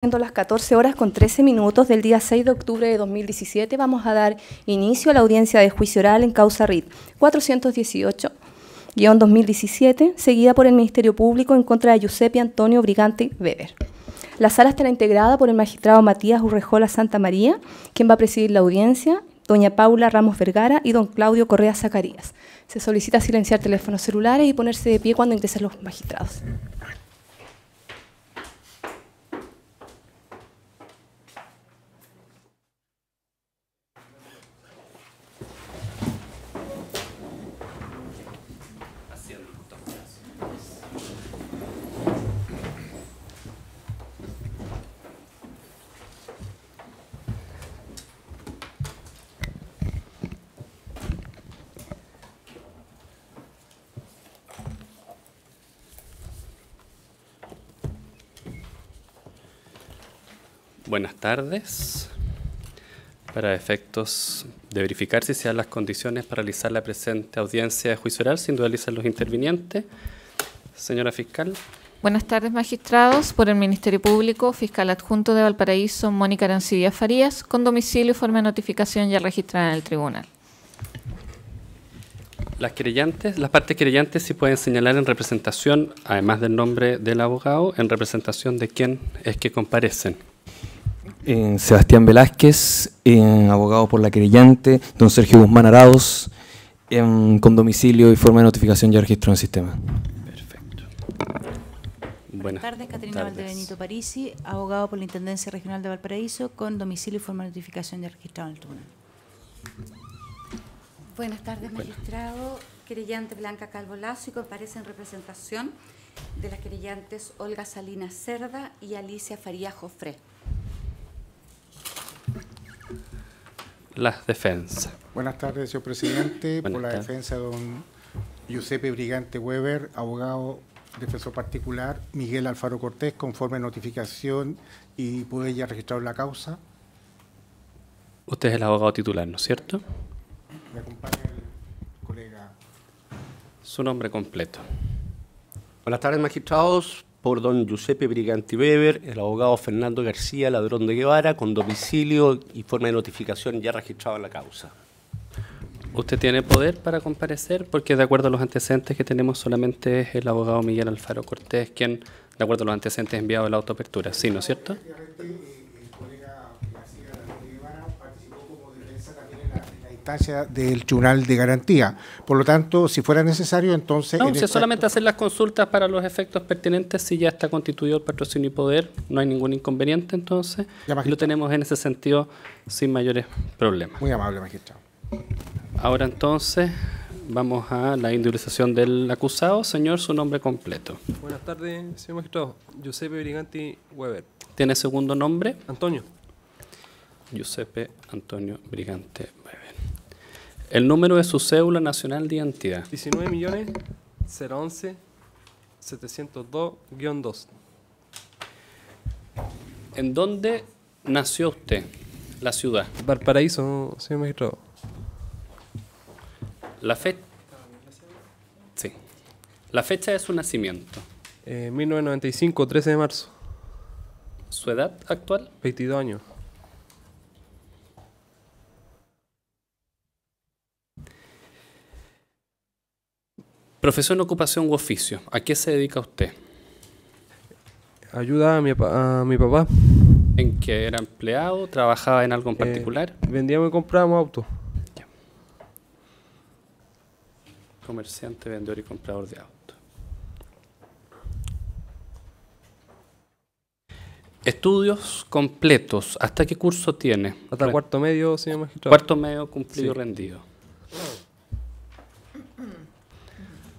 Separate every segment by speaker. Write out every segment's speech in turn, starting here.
Speaker 1: Siendo las 14 horas con 13 minutos del día 6 de octubre de 2017, vamos a dar inicio a la audiencia de juicio oral en causa RIT 418-2017, seguida por el Ministerio Público en contra de Giuseppe Antonio Brigante Weber. La sala estará integrada por el magistrado Matías Urrejola Santa María, quien va a presidir la audiencia, doña Paula Ramos Vergara y don Claudio Correa Zacarías. Se solicita silenciar teléfonos celulares y ponerse de pie cuando ingresen los magistrados.
Speaker 2: Buenas tardes. Para efectos de verificar si se dan las condiciones para realizar la presente audiencia de juicio oral, sin dualizar los intervinientes. Señora fiscal.
Speaker 3: Buenas tardes, magistrados. Por el Ministerio Público, fiscal adjunto de Valparaíso, Mónica Arancibia Farías, con domicilio y forma de notificación ya registrada en el tribunal.
Speaker 2: Las partes querellantes sí pueden señalar en representación, además del nombre del abogado, en representación de quién es que comparecen.
Speaker 4: Sebastián Velázquez, abogado por la querellante, don Sergio Guzmán Arauz, con domicilio y forma de notificación ya registrado en el sistema.
Speaker 2: Perfecto.
Speaker 5: Buenas tardes, Caterina Valdebenito Parisi, abogado por la Intendencia Regional de Valparaíso, con domicilio y forma de notificación ya registrado en el tribunal.
Speaker 6: Buenas tardes, magistrado. Querellante Blanca Calvo Lazo y comparece en representación de las querellantes Olga Salinas Cerda y Alicia Farías Jofré.
Speaker 2: Las defensas.
Speaker 7: Buenas tardes, señor presidente. Por la defensa de don Giuseppe Brigante Weber, abogado defensor particular, Miguel Alfaro Cortés, conforme a notificación y puede ya registrar la causa.
Speaker 2: Usted es el abogado titular, ¿no es cierto?
Speaker 7: Me acompaña el colega.
Speaker 2: Su nombre completo.
Speaker 8: Buenas tardes, magistrados. Por don Giuseppe Brigante Weber, el abogado Fernando García Ladrón de Guevara, con domicilio y forma de notificación ya registrado en la causa.
Speaker 2: ¿Usted tiene poder para comparecer? Porque de acuerdo a los antecedentes que tenemos solamente es el abogado Miguel Alfaro Cortés quien, de acuerdo a los antecedentes, ha enviado la autoapertura. ¿Sí, no es cierto?
Speaker 7: El colega García Ladrón de Guevara participó como defensa también en la instancia del Tribunal de Garantía. Por lo tanto, si fuera necesario, entonces...
Speaker 2: No, si solamente hacer las consultas para los efectos pertinentes, si ya está constituido el patrocinio y poder, no hay ningún inconveniente, entonces, y lo tenemos en ese sentido sin mayores problemas.
Speaker 7: Muy amable, magistrado.
Speaker 2: Ahora entonces vamos a la individualización del acusado. Señor, su nombre completo.
Speaker 9: Buenas tardes, señor magistrado. Giuseppe Brigante Weber.
Speaker 2: ¿Tiene segundo nombre?
Speaker 9: Antonio.
Speaker 2: Giuseppe Antonio Brigante Weber. El número de su cédula nacional de identidad.
Speaker 9: 19.011.702-2.
Speaker 2: ¿En dónde nació usted? La ciudad.
Speaker 9: Valparaíso, señor magistrado.
Speaker 2: La fecha. Sí. La fecha de su nacimiento.
Speaker 9: 1995, 13 de marzo.
Speaker 2: ¿Su edad actual?
Speaker 9: 22 años.
Speaker 2: Profesión, ocupación u oficio. ¿A qué se dedica usted?
Speaker 9: Ayuda a mi papá.
Speaker 2: ¿En qué era empleado? ¿Trabajaba en algo en particular?
Speaker 9: Vendíamos y comprábamos autos.
Speaker 2: Comerciante, vendedor y comprador de autos. Estudios completos. ¿Hasta qué curso tiene?
Speaker 9: Hasta cuarto medio, señor magistrado.
Speaker 2: Cuarto medio cumplido, sí. Rendido.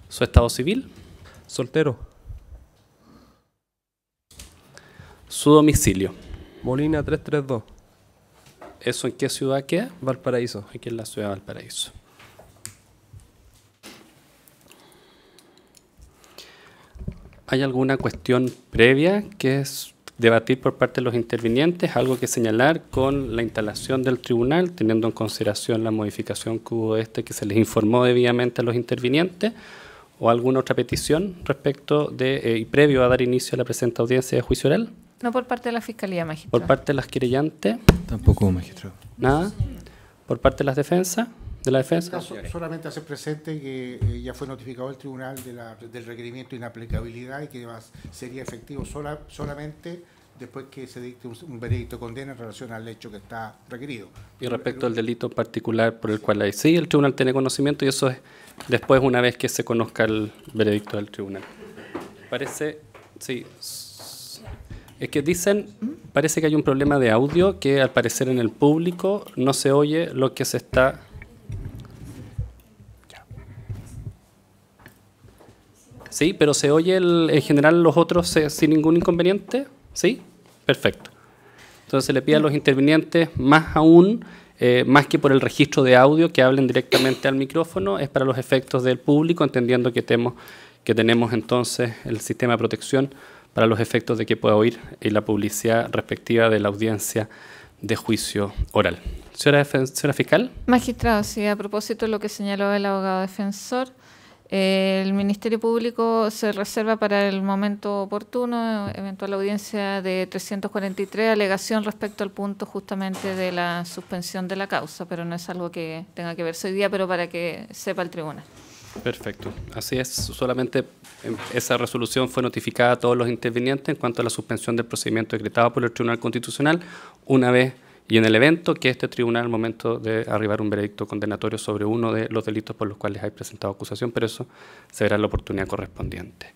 Speaker 2: ¿Su estado civil?
Speaker 9: Soltero.
Speaker 2: ¿Su domicilio?
Speaker 9: Molina 332.
Speaker 2: ¿Eso en qué ciudad queda?
Speaker 9: Valparaíso.
Speaker 2: Aquí en la ciudad de Valparaíso. ¿Hay alguna cuestión previa que es debatir por parte de los intervinientes? ¿Algo que señalar con la instalación del tribunal, teniendo en consideración la modificación que hubo que se les informó debidamente a los intervinientes? ¿O alguna otra petición respecto de y previo a dar inicio a la presente audiencia de juicio oral?
Speaker 3: No por parte de la Fiscalía, magistrado.
Speaker 2: ¿Por parte de las querellantes?
Speaker 4: Tampoco, magistrado.
Speaker 2: ¿Nada? ¿Por parte de las defensas? ¿De la defensa?
Speaker 7: Solamente hacer presente que ya fue notificado el tribunal del requerimiento de inaplicabilidad y que sería efectivo solamente después que se dicte un veredicto de condena en relación al hecho que está requerido.
Speaker 2: Y respecto al delito particular por el cual hay. Sí, el tribunal tiene conocimiento y eso es después, una vez que se conozca el veredicto del tribunal. Parece, sí. Es que dicen, parece que hay un problema de audio que al parecer en el público no se oye lo que se está... Sí, pero se oye en general los otros sin ningún inconveniente. ¿Sí? Perfecto. Entonces se le pide a los intervinientes más aún, más que por el registro de audio, que hablen directamente al micrófono, es para los efectos del público, entendiendo que tenemos entonces el sistema de protección para los efectos de que pueda oír y la publicidad respectiva de la audiencia de juicio oral. Señora fiscal.
Speaker 3: Magistrado, sí, a propósito de lo que señaló el abogado defensor, el Ministerio Público se reserva para el momento oportuno, eventual audiencia de 343, alegación respecto al punto justamente de la suspensión de la causa, pero no es algo que tenga que verse hoy día, pero para que sepa el tribunal.
Speaker 2: Perfecto. Así es, solamente esa resolución fue notificada a todos los intervinientes en cuanto a la suspensión del procedimiento decretado por el Tribunal Constitucional, una vez y en el evento que este tribunal, al momento de arribar un veredicto condenatorio sobre uno de los delitos por los cuales hay presentado acusación, pero eso se verá en la oportunidad correspondiente.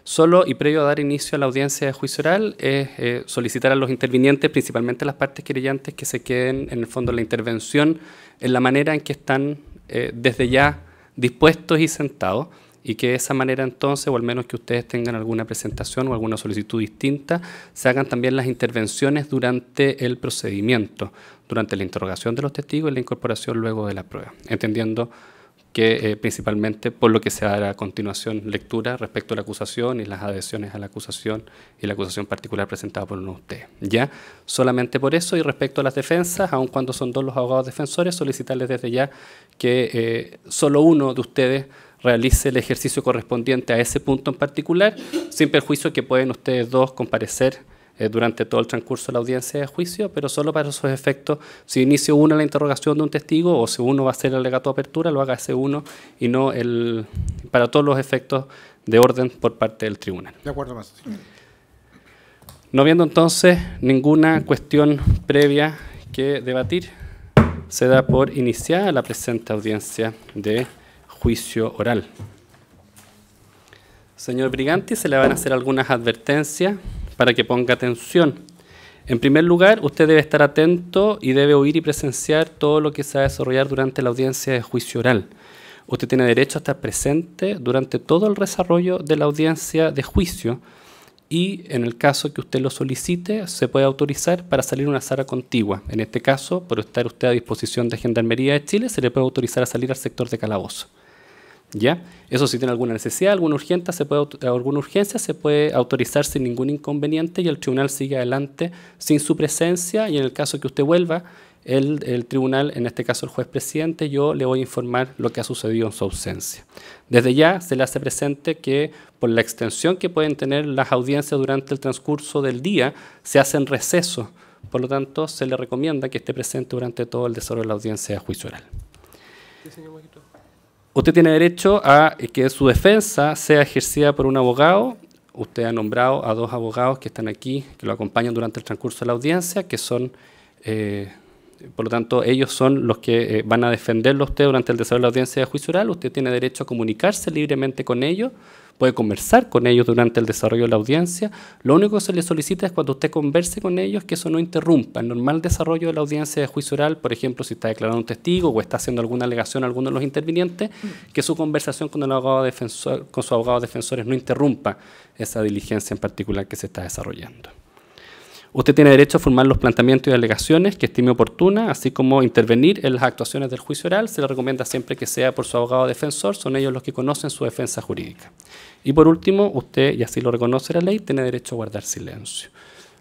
Speaker 2: Solo y previo a dar inicio a la audiencia de juicio oral es solicitar a los intervinientes, principalmente las partes querellantes, que se queden en el fondo en la intervención en la manera en que están desde ya dispuestos y sentados, y que de esa manera entonces, o al menos que ustedes tengan alguna presentación o alguna solicitud distinta, se hagan también las intervenciones durante el procedimiento, durante la interrogación de los testigos y la incorporación luego de la prueba, entendiendo que principalmente por lo que se hará a continuación lectura respecto a la acusación y las adhesiones a la acusación y la acusación particular presentada por uno de ustedes. Ya, solamente por eso, y respecto a las defensas, aun cuando son dos los abogados defensores, solicitarles desde ya que solo uno de ustedes realice el ejercicio correspondiente a ese punto en particular, sin perjuicio que pueden ustedes dos comparecer durante todo el transcurso de la audiencia de juicio, pero solo para esos efectos, si inicia uno la interrogación de un testigo o si uno va a hacer el alegato de apertura, lo haga ese uno y no para todos los efectos de orden por parte del tribunal.
Speaker 7: De acuerdo, más.
Speaker 2: No viendo entonces ninguna cuestión previa que debatir, se da por iniciada la presente audiencia de juicio oral. Señor Briganti, se le van a hacer algunas advertencias para que ponga atención. En primer lugar, usted debe estar atento y debe oír y presenciar todo lo que se va a desarrollar durante la audiencia de juicio oral. Usted tiene derecho a estar presente durante todo el desarrollo de la audiencia de juicio y, en el caso que usted lo solicite, se puede autorizar para salir a una sala contigua. En este caso, por estar usted a disposición de Gendarmería de Chile, se le puede autorizar a salir al sector de calabozo. ¿Ya? Eso, si tiene alguna necesidad, alguna urgencia, se puede autorizar sin ningún inconveniente y el tribunal sigue adelante sin su presencia, y en el caso que usted vuelva, el tribunal, en este caso el juez presidente, yo le voy a informar lo que ha sucedido en su ausencia. Desde ya se le hace presente que por la extensión que pueden tener las audiencias durante el transcurso del día, se hacen recesos, por lo tanto se le recomienda que esté presente durante todo el desarrollo de la audiencia de juicio oral.
Speaker 9: Sí, señor magistrado.
Speaker 2: Usted tiene derecho a que su defensa sea ejercida por un abogado. Usted ha nombrado a dos abogados que están aquí, que lo acompañan durante el transcurso de la audiencia, que son, por lo tanto, ellos son los que van a defenderlo a usted durante el desarrollo de la audiencia de juicio oral. Usted tiene derecho a comunicarse libremente con ellos, puede conversar con ellos durante el desarrollo de la audiencia. Lo único que se le solicita es cuando usted converse con ellos que eso no interrumpa el normal desarrollo de la audiencia de juicio oral. Por ejemplo, si está declarando un testigo o está haciendo alguna alegación a alguno de los intervinientes, que su conversación con el abogado defensor, con su abogado defensores, no interrumpa esa diligencia en particular que se está desarrollando. Usted tiene derecho a formar los planteamientos y alegaciones que estime oportuna, así como intervenir en las actuaciones del juicio oral. Se le recomienda siempre que sea por su abogado defensor, son ellos los que conocen su defensa jurídica. Y por último, usted, y así lo reconoce la ley, tiene derecho a guardar silencio.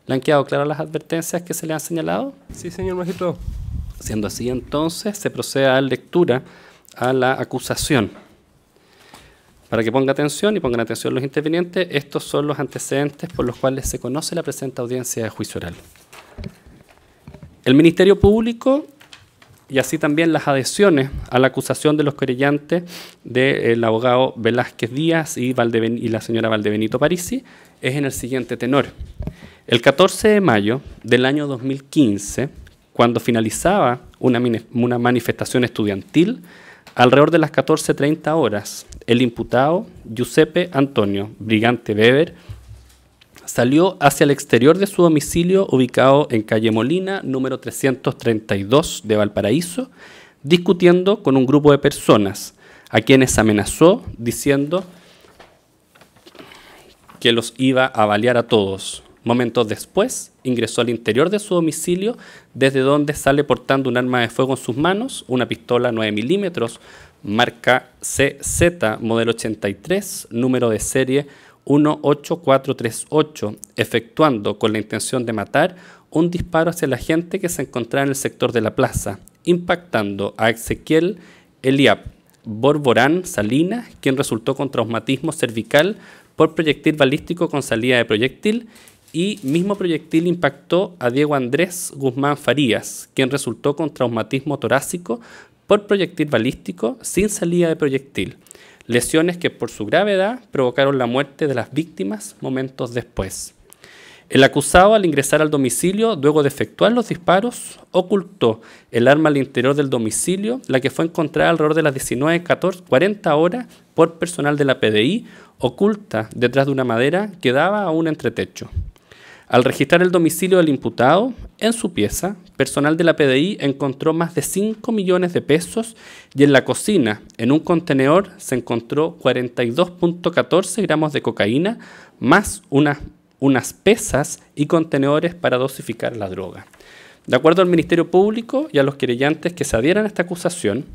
Speaker 2: ¿Le han quedado claras las advertencias que se le han señalado?
Speaker 9: Sí, señor magistrado.
Speaker 2: Siendo así, entonces, se procede a dar lectura a la acusación. Para que ponga atención y pongan atención los intervinientes, estos son los antecedentes por los cuales se conoce la presente audiencia de juicio oral. El Ministerio Público, y así también las adhesiones a la acusación de los querellantes del abogado Velázquez Díaz y la señora Valdebenito Parisi, es en el siguiente tenor. El 14 de mayo del año 2015, cuando finalizaba una manifestación estudiantil, alrededor de las 14:30 horas, el imputado Giuseppe Antonio Brigante Weber salió hacia el exterior de su domicilio ubicado en calle Molina, número 332 de Valparaíso, discutiendo con un grupo de personas a quienes amenazó diciendo que los iba a balear a todos. Momentos después, ingresó al interior de su domicilio, desde donde sale portando un arma de fuego en sus manos, una pistola 9 milímetros, marca CZ, modelo 83, número de serie 18438, efectuando con la intención de matar un disparo hacia la gente que se encontraba en el sector de la plaza, impactando a Ezequiel Eliab Borborán Salinas, quien resultó con traumatismo cervical por proyectil balístico con salida de proyectil, y mismo proyectil impactó a Diego Andrés Guzmán Farías, quien resultó con traumatismo torácico por proyectil balístico sin salida de proyectil, lesiones que por su gravedad provocaron la muerte de las víctimas momentos después. El acusado, al ingresar al domicilio, luego de efectuar los disparos, ocultó el arma al interior del domicilio, la que fue encontrada alrededor de las 19:40 horas por personal de la PDI, oculta detrás de una madera que daba a un entretecho. Al registrar el domicilio del imputado, en su pieza, personal de la PDI encontró más de 5 millones de pesos y en la cocina, en un contenedor, se encontró 42.14 gramos de cocaína, más unas pesas y contenedores para dosificar la droga. De acuerdo al Ministerio Público y a los querellantes que se adhieran a esta acusación,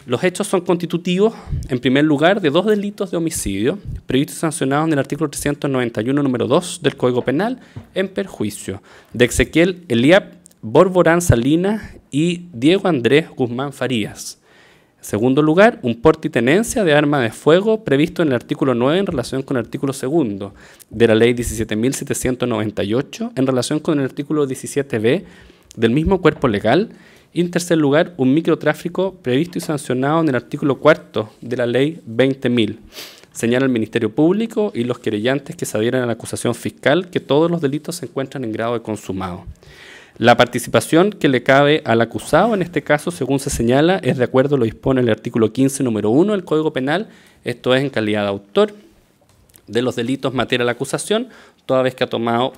Speaker 2: los hechos son constitutivos, en primer lugar, de 2 delitos de homicidio, previstos y sancionados en el artículo 391, número 2 del Código Penal, en perjuicio de Ezequiel Eliab Borborán Salinas y Diego Andrés Guzmán Farías. En segundo lugar, un porte y tenencia de arma de fuego previsto en el artículo 9 en relación con el artículo 2 de la ley 17.798 en relación con el artículo 17b del mismo cuerpo legal. Y en tercer lugar, un microtráfico previsto y sancionado en el artículo 4 de la ley 20.000. Señala el Ministerio Público y los querellantes que se adhieren a la acusación fiscal que todos los delitos se encuentran en grado de consumado. La participación que le cabe al acusado, en este caso, según se señala, es de acuerdo a lo dispone el artículo 15, número 1 del Código Penal, esto es en calidad de autor de los delitos materia de la acusación, toda vez que ha tomado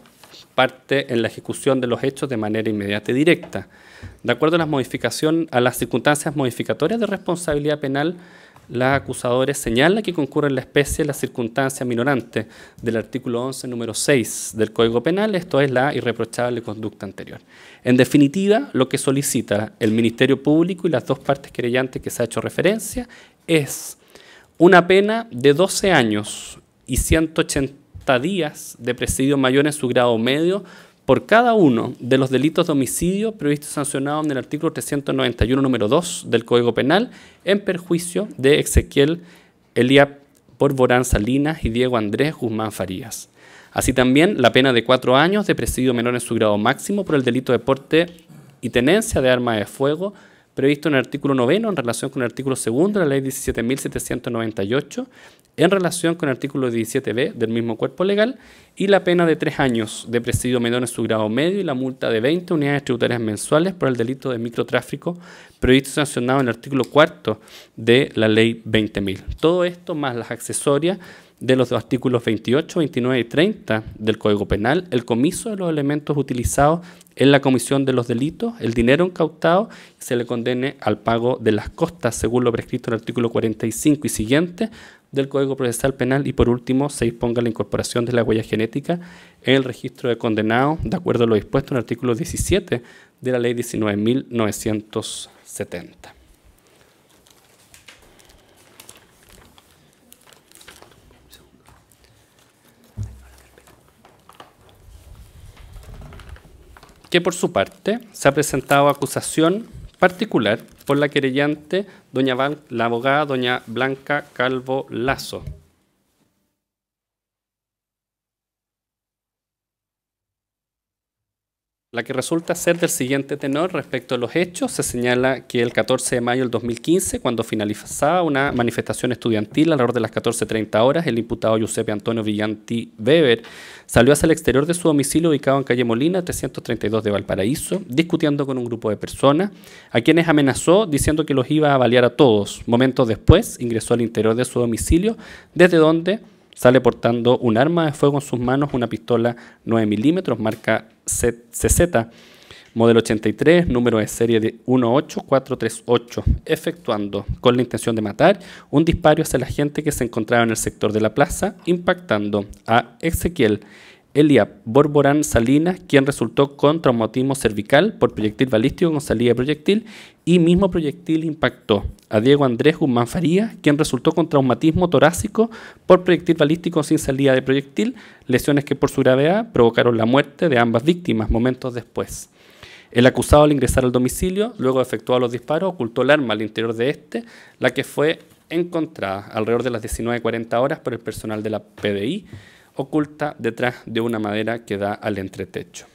Speaker 2: parte en la ejecución de los hechos de manera inmediata y directa. De acuerdo a las circunstancias modificatorias de responsabilidad penal, los acusadores señalan que concurre en la especie la circunstancia minorante del artículo 11, número 6 del Código Penal, esto es la irreprochable conducta anterior. En definitiva, lo que solicita el Ministerio Público y las dos partes querellantes que se ha hecho referencia es una pena de 12 años y 180 días de presidio mayor en su grado medio por cada uno de los delitos de homicidio previstos y sancionados en el artículo 391, número 2 del Código Penal, en perjuicio de Ezequiel Eliab Borborán Salinas y Diego Andrés Guzmán Farías. Así también la pena de 4 años de presidio menor en su grado máximo por el delito de porte y tenencia de arma de fuego previsto en el artículo 9 en relación con el artículo 2 de la ley 17.798, en relación con el artículo 17b del mismo cuerpo legal, y la pena de 3 años de presidio menor en su grado medio y la multa de 20 unidades tributarias mensuales por el delito de microtráfico previsto y sancionado en el artículo 4 de la ley 20.000. Todo esto más las accesorias de los artículos 28, 29 y 30 del Código Penal, el comiso de los elementos utilizados en la comisión de los delitos, el dinero incautado, se le condene al pago de las costas según lo prescrito en el artículo 45 y siguiente del Código Procesal Penal, y por último se disponga la incorporación de la huella genética en el registro de condenados de acuerdo a lo dispuesto en el artículo 17 de la ley 19.970. Que por su parte se ha presentado acusación particular por la querellante, la abogada doña Blanca Calvo Lazo. La que resulta ser del siguiente tenor respecto a los hechos, se señala que el 14 de mayo del 2015, cuando finalizaba una manifestación estudiantil alrededor de las 14:30 horas, el imputado Giuseppe Antonio Briganti Weber salió hacia el exterior de su domicilio ubicado en calle Molina, 332 de Valparaíso, discutiendo con un grupo de personas, a quienes amenazó diciendo que los iba a balear a todos. Momentos después, ingresó al interior de su domicilio, desde donde sale portando un arma de fuego en sus manos, una pistola 9 milímetros, marca CZ, modelo 83, número de serie de 18438, efectuando con la intención de matar un disparo hacia la gente que se encontraba en el sector de la plaza, impactando a Ezequiel Eliab Borborán Salinas, quien resultó con traumatismo cervical por proyectil balístico con salida de proyectil, y mismo proyectil impactó a Diego Andrés Guzmán Farías, quien resultó con traumatismo torácico por proyectil balístico sin salida de proyectil, lesiones que por su gravedad provocaron la muerte de ambas víctimas momentos después. El acusado, al ingresar al domicilio, luego de efectuar los disparos, ocultó el arma al interior de este, la que fue encontrada alrededor de las 19:40 horas por el personal de la PDI, oculta detrás de una madera que da al entretecho.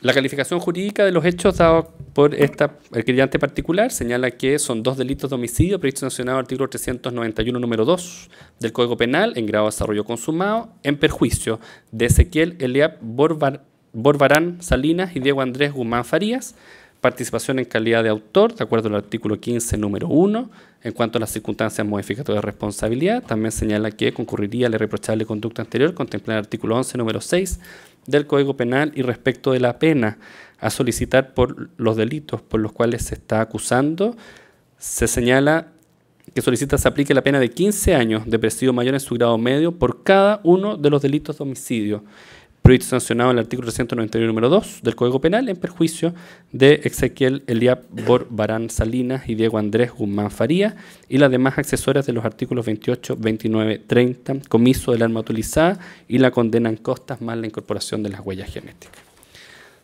Speaker 2: La calificación jurídica de los hechos dados por el querellante particular señala que son 2 delitos de homicidio previstos sancionados al artículo 391, número 2 del Código Penal, en grado de desarrollo consumado, en perjuicio de Ezequiel Eliab Borbarán Salinas y Diego Andrés Guzmán Farías, participación en calidad de autor, de acuerdo al artículo 15, número 1. En cuanto a las circunstancias modificatorias de responsabilidad, también señala que concurriría a la irreprochable conducta anterior contemplada en el artículo 11, número 6 del Código Penal, y respecto de la pena a solicitar por los delitos por los cuales se está acusando, se señala que solicita se aplique la pena de 15 años de presidio mayor en su grado medio por cada uno de los delitos de homicidio previsto sancionado en el artículo 391, número 2 del Código Penal, en perjuicio de Ezequiel Eliab Borbarán Salinas y Diego Andrés Guzmán Farías, y las demás accesorias de los artículos 28, 29, 30, comiso del arma utilizada y la condena en costas más la incorporación de las huellas genéticas.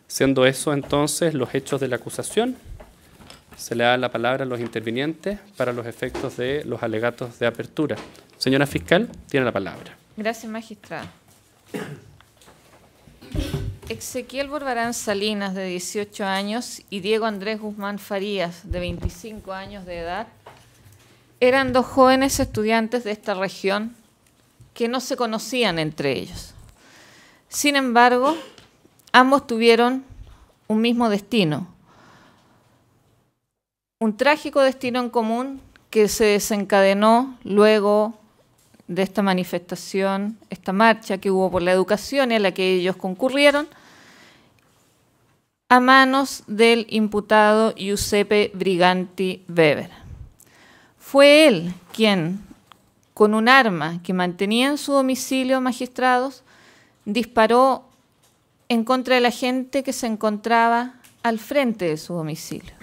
Speaker 2: Siendo eso entonces los hechos de la acusación, se le da la palabra a los intervinientes para los efectos de los alegatos de apertura. Señora fiscal, tiene la palabra.
Speaker 3: Gracias, magistrado. Ezequiel Borbarán Salinas, de 18 años, y Diego Andrés Guzmán Farías, de 25 años de edad, eran 2 jóvenes estudiantes de esta región que no se conocían entre ellos. Sin embargo, ambos tuvieron un mismo destino, un trágico destino en común que se desencadenó luego de esta manifestación, esta marcha que hubo por la educación y a la que ellos concurrieron, a manos del imputado Giuseppe Briganti Weber. Fue él quien, con un arma que mantenía en su domicilio, magistrados, disparó en contra de la gente que se encontraba al frente de su domicilio.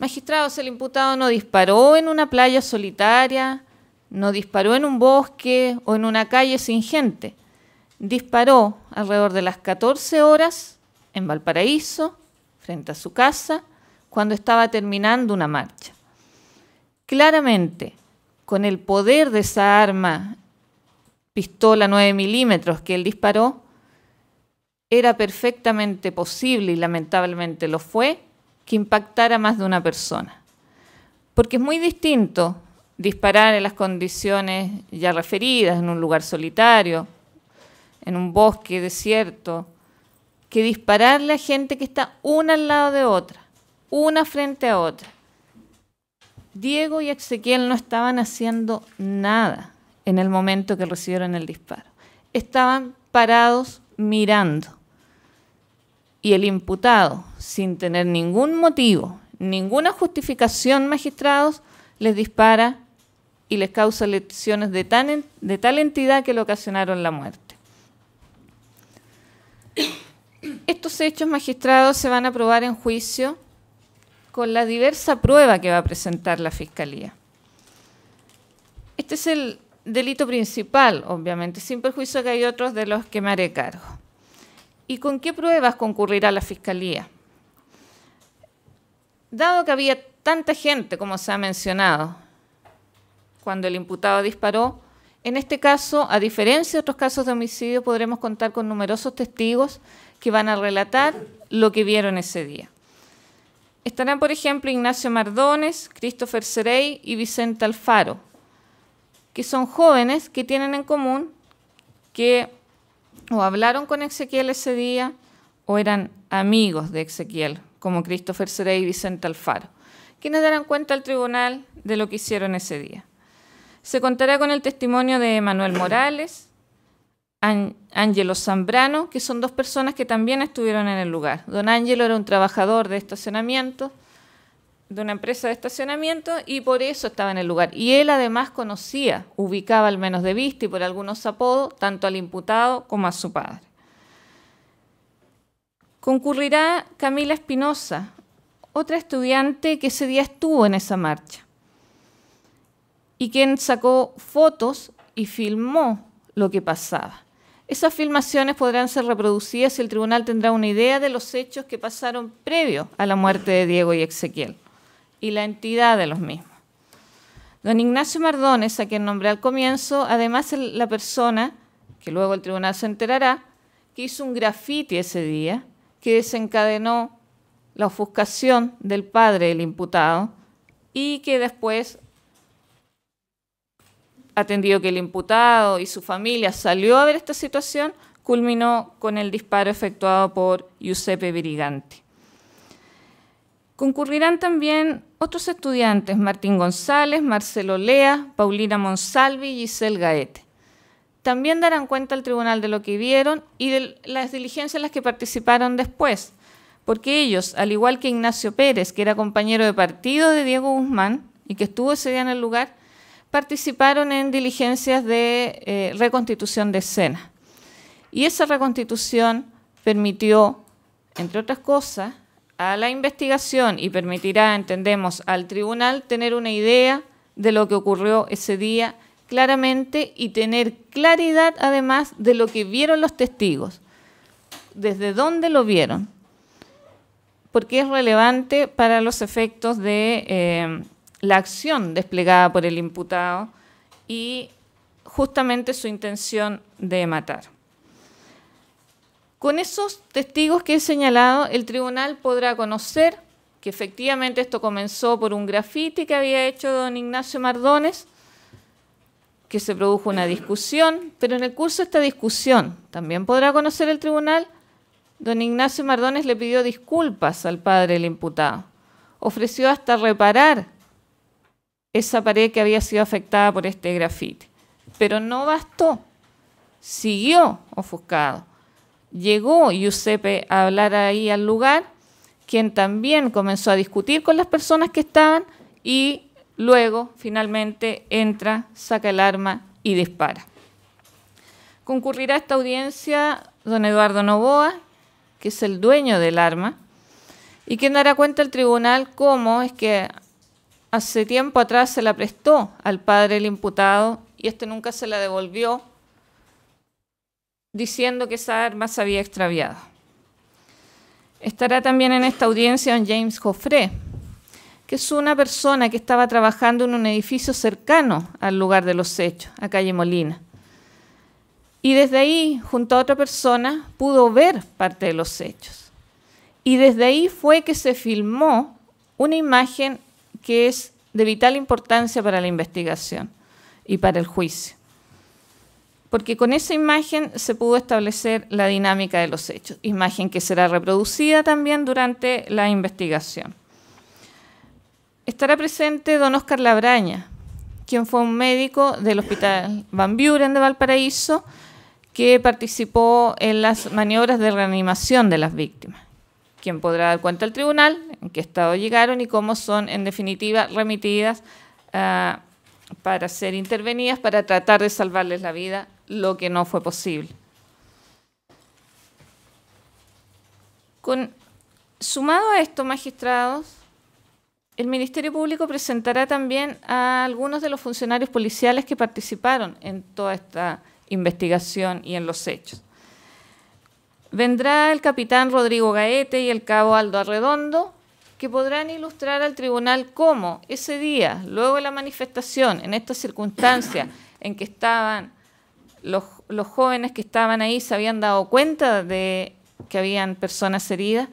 Speaker 3: Magistrados, el imputado no disparó en una playa solitaria, no disparó en un bosque o en una calle sin gente. Disparó alrededor de las 14 horas en Valparaíso, frente a su casa, cuando estaba terminando una marcha. Claramente, con el poder de esa arma, pistola 9 milímetros que él disparó, era perfectamente posible, y lamentablemente lo fue, que impactara más de una persona. Porque es muy distinto disparar en las condiciones ya referidas, en un lugar solitario, en un bosque desierto, que dispararle a gente que está una al lado de otra, una frente a otra. Diego y Ezequiel no estaban haciendo nada en el momento que recibieron el disparo. Estaban parados mirando. Y el imputado, sin tener ningún motivo, ninguna justificación, magistrados, les dispara y les causa lesiones de tal entidad que le ocasionaron la muerte. Estos hechos, magistrados, se van a probar en juicio con la diversa prueba que va a presentar la Fiscalía. Este es el delito principal, obviamente, sin perjuicio que hay otros de los que me haré cargo. ¿Y con qué pruebas concurrirá la Fiscalía? Dado que había tanta gente, como se ha mencionado, cuando el imputado disparó, en este caso, a diferencia de otros casos de homicidio, podremos contar con numerosos testigos que van a relatar lo que vieron ese día. Estarán, por ejemplo, Ignacio Mardones, Christopher Serey y Vicente Alfaro, que son jóvenes que tienen en común que o hablaron con Exequiel ese día o eran amigos de Exequiel, como Christopher Serey y Vicente Alfaro, quienes darán cuenta al tribunal de lo que hicieron ese día. Se contará con el testimonio de Manuel Morales, Ángelo Zambrano, que son dos personas que también estuvieron en el lugar. Don Ángelo era un trabajador de estacionamiento, de una empresa de estacionamiento, y por eso estaba en el lugar. Y él además conocía, ubicaba al menos de vista y por algunos apodos, tanto al imputado como a su padre. Concurrirá Camila Espinosa, otra estudiante que ese día estuvo en esa marcha, y quien sacó fotos y filmó lo que pasaba. Esas filmaciones podrán ser reproducidas y el tribunal tendrá una idea de los hechos que pasaron previo a la muerte de Diego y Exequiel y la entidad de los mismos. Don Ignacio Mardones, a quien nombré al comienzo, además es la persona, que luego el tribunal se enterará, que hizo un grafiti ese día, que desencadenó la ofuscación del padre del imputado y que después, atendido que el imputado y su familia salió a ver esta situación, culminó con el disparo efectuado por Giuseppe Briganti. Concurrirán también otros estudiantes, Martín González, Marcelo Lea, Paulina Monsalvi y Giselle Gaete. También darán cuenta al tribunal de lo que vieron y de las diligencias en las que participaron después, porque ellos, al igual que Ignacio Pérez, que era compañero de partido de Diego Guzmán y que estuvo ese día en el lugar, participaron en diligencias de reconstitución de escena. Y esa reconstitución permitió, entre otras cosas, a la investigación y permitirá, entendemos, al tribunal tener una idea de lo que ocurrió ese día claramente y tener claridad, además, de lo que vieron los testigos, desde dónde lo vieron, porque es relevante para los efectos de la acción desplegada por el imputado y justamente su intención de matar. Con esos testigos que he señalado, el tribunal podrá conocer que efectivamente esto comenzó por un grafiti que había hecho don Ignacio Mardones, que se produjo una discusión, pero en el curso de esta discusión también podrá conocer el tribunal, don Ignacio Mardones le pidió disculpas al padre del imputado, ofreció hasta reparar esa pared que había sido afectada por este grafiti. Pero no bastó, siguió ofuscado. Llegó Giuseppe a hablar ahí al lugar, quien también comenzó a discutir con las personas que estaban y luego finalmente entra, saca el arma y dispara. Concurrirá a esta audiencia don Eduardo Novoa, que es el dueño del arma, y quien dará cuenta al tribunal cómo es que hace tiempo atrás se la prestó al padre del imputado y este nunca se la devolvió, diciendo que esa arma se había extraviado. Estará también en esta audiencia don James Joffre, que es una persona que estaba trabajando en un edificio cercano al lugar de los hechos, a calle Molina. Y desde ahí, junto a otra persona, pudo ver parte de los hechos. Y desde ahí fue que se filmó una imagen que es de vital importancia para la investigación y para el juicio. Porque con esa imagen se pudo establecer la dinámica de los hechos, imagen que será reproducida también durante la investigación. Estará presente don Óscar Labraña, quien fue un médico del Hospital Van Buren de Valparaíso, que participó en las maniobras de reanimación de las víctimas, quien podrá dar cuenta al tribunal en qué estado llegaron y cómo son, en definitiva, remitidas para ser intervenidas, para tratar de salvarles la vida, lo que no fue posible. Sumado a esto, magistrados, El Ministerio Público presentará también a algunos de los funcionarios policiales que participaron en toda esta investigación y en los hechos. Vendrá el capitán Rodrigo Gaete y el cabo Aldo Arredondo, que podrán ilustrar al tribunal cómo ese día, luego de la manifestación, en esta circunstancia en que estaban los jóvenes que estaban ahí, se habían dado cuenta de que habían personas heridas,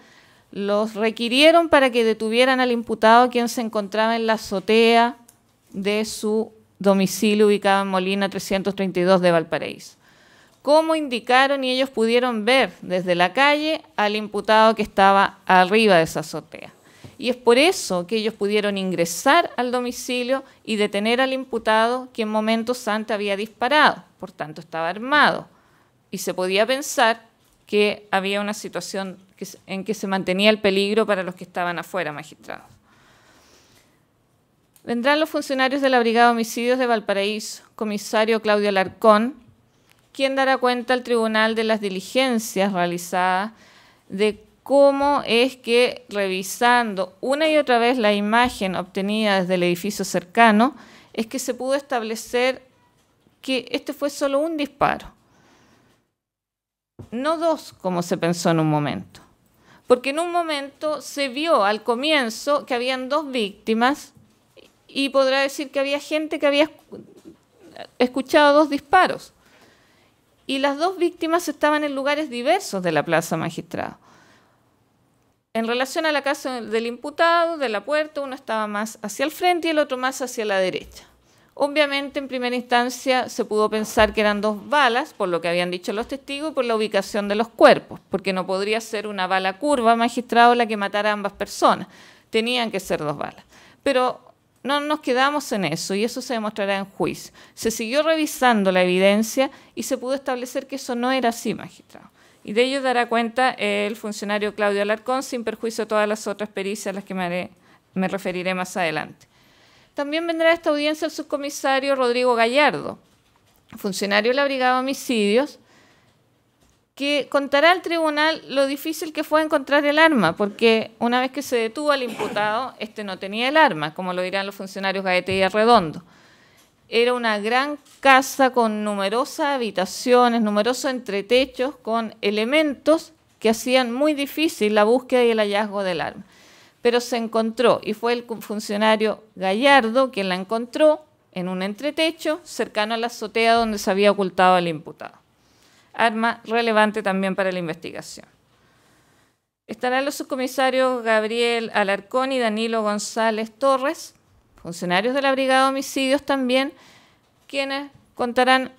Speaker 3: los requirieron para que detuvieran al imputado, quien se encontraba en la azotea de su domicilio ubicado en Molina 332 de Valparaíso. Cómo indicaron y ellos pudieron ver desde la calle al imputado que estaba arriba de esa azotea. Y es por eso que ellos pudieron ingresar al domicilio y detener al imputado, quien momentos antes había disparado, por tanto estaba armado. Y se podía pensar que había una situación en que se mantenía el peligro para los que estaban afuera, magistrados. Vendrán los funcionarios de la Brigada de Homicidios de Valparaíso, comisario Claudio Alarcón, quien dará cuenta al tribunal de las diligencias realizadas, de cómo es que, revisando una y otra vez la imagen obtenida desde el edificio cercano, es que se pudo establecer que este fue solo un disparo, no dos, como se pensó en un momento. Porque en un momento se vio al comienzo que habían dos víctimas y podrá decir que había gente que había escuchado dos disparos. Y las dos víctimas estaban en lugares diversos de la plaza, magistrado. En relación a la casa del imputado, de la puerta, uno estaba más hacia el frente y el otro más hacia la derecha. Obviamente, en primera instancia, se pudo pensar que eran dos balas, por lo que habían dicho los testigos, y por la ubicación de los cuerpos, porque no podría ser una bala curva, magistrado, la que matara a ambas personas. Tenían que ser dos balas. Pero no nos quedamos en eso, y eso se demostrará en juicio. Se siguió revisando la evidencia y se pudo establecer que eso no era así, magistrado. Y de ello dará cuenta el funcionario Claudio Alarcón, sin perjuicio de todas las otras pericias a las que me referiré más adelante. También vendrá a esta audiencia el subcomisario Rodrigo Gallardo, funcionario de la Brigada de Homicidios, que contará al tribunal lo difícil que fue encontrar el arma, porque una vez que se detuvo al imputado, este no tenía el arma, como lo dirán los funcionarios Gaete y Arredondo. Era una gran casa con numerosas habitaciones, numerosos entretechos, con elementos que hacían muy difícil la búsqueda y el hallazgo del arma. Pero se encontró, y fue el funcionario Gallardo quien la encontró en un entretecho cercano a la azotea donde se había ocultado al imputado. Arma relevante también para la investigación. Estarán los subcomisarios Gabriel Alarcón y Danilo González Torres, funcionarios de la Brigada de Homicidios también, quienes contarán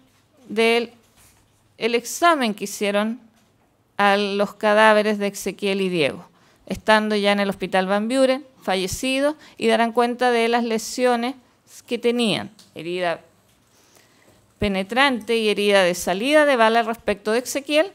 Speaker 3: del examen que hicieron a los cadáveres de Ezequiel y Diego, estando ya en el Hospital Van Buren, fallecidos, y darán cuenta de las lesiones que tenían, herida penetrante y herida de salida de bala respecto de Ezequiel,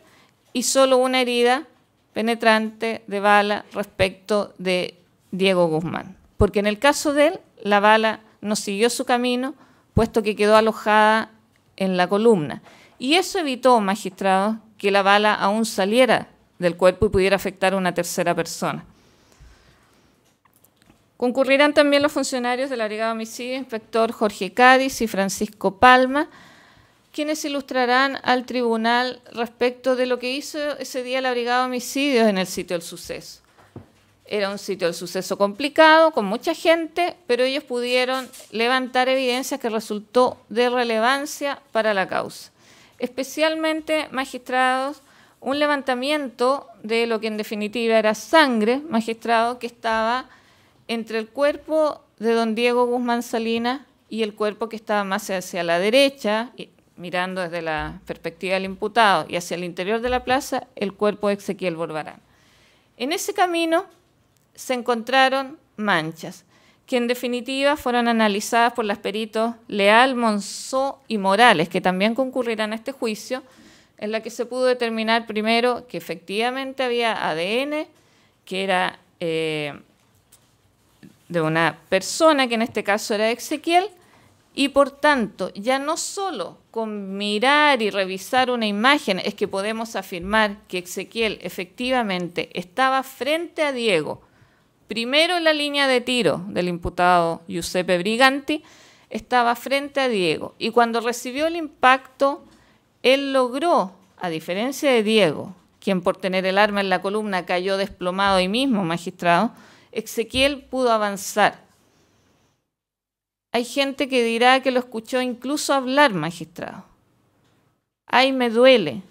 Speaker 3: y solo una herida penetrante de bala respecto de Diego Guzmán. Porque en el caso de él, la bala no siguió su camino, puesto que quedó alojada en la columna. Y eso evitó, magistrado, que la bala aún saliera del cuerpo y pudiera afectar a una tercera persona. Concurrirán también los funcionarios de la Brigada de Homicidios, inspector Jorge Cádiz y Francisco Palma, quienes ilustrarán al tribunal respecto de lo que hizo ese día la Brigada de Homicidios en el sitio del suceso. Era un sitio del suceso complicado, con mucha gente, pero ellos pudieron levantar evidencias que resultó de relevancia para la causa. Especialmente, magistrados, un levantamiento de lo que en definitiva era sangre, magistrado, que estaba entre el cuerpo de don Diego Guzmán Salinas y el cuerpo que estaba más hacia la derecha, mirando desde la perspectiva del imputado, y hacia el interior de la plaza, el cuerpo de Ezequiel Borbarán. En ese camino se encontraron manchas, que en definitiva fueron analizadas por los peritos Leal, Monzó y Morales, que también concurrirán a este juicio, en la que se pudo determinar primero que efectivamente había ADN, que era de una persona, que en este caso era Ezequiel, y por tanto, ya no solo con mirar y revisar una imagen es que podemos afirmar que Ezequiel efectivamente estaba frente a Diego, Primero en la línea de tiro del imputado Giuseppe Briganti estaba frente a Diego, y cuando recibió el impacto, él logró, a diferencia de Diego, quien por tener el arma en la columna cayó desplomado ahí mismo, magistrado, Exequiel pudo avanzar. Hay gente que dirá que lo escuchó incluso hablar, magistrado. Ay, me duele,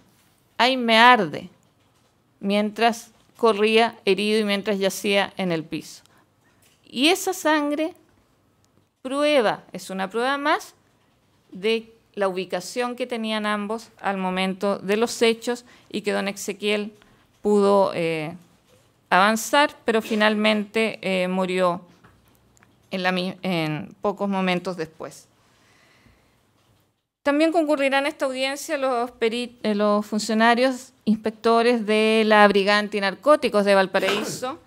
Speaker 3: ay, me arde, mientras corría herido y mientras yacía en el piso. Y esa sangre es una prueba más de la ubicación que tenían ambos al momento de los hechos y que don Exequiel pudo avanzar, pero finalmente murió en pocos momentos después. También concurrirán a esta audiencia los funcionarios inspectores de la Brigada Antinarcóticos de Valparaíso,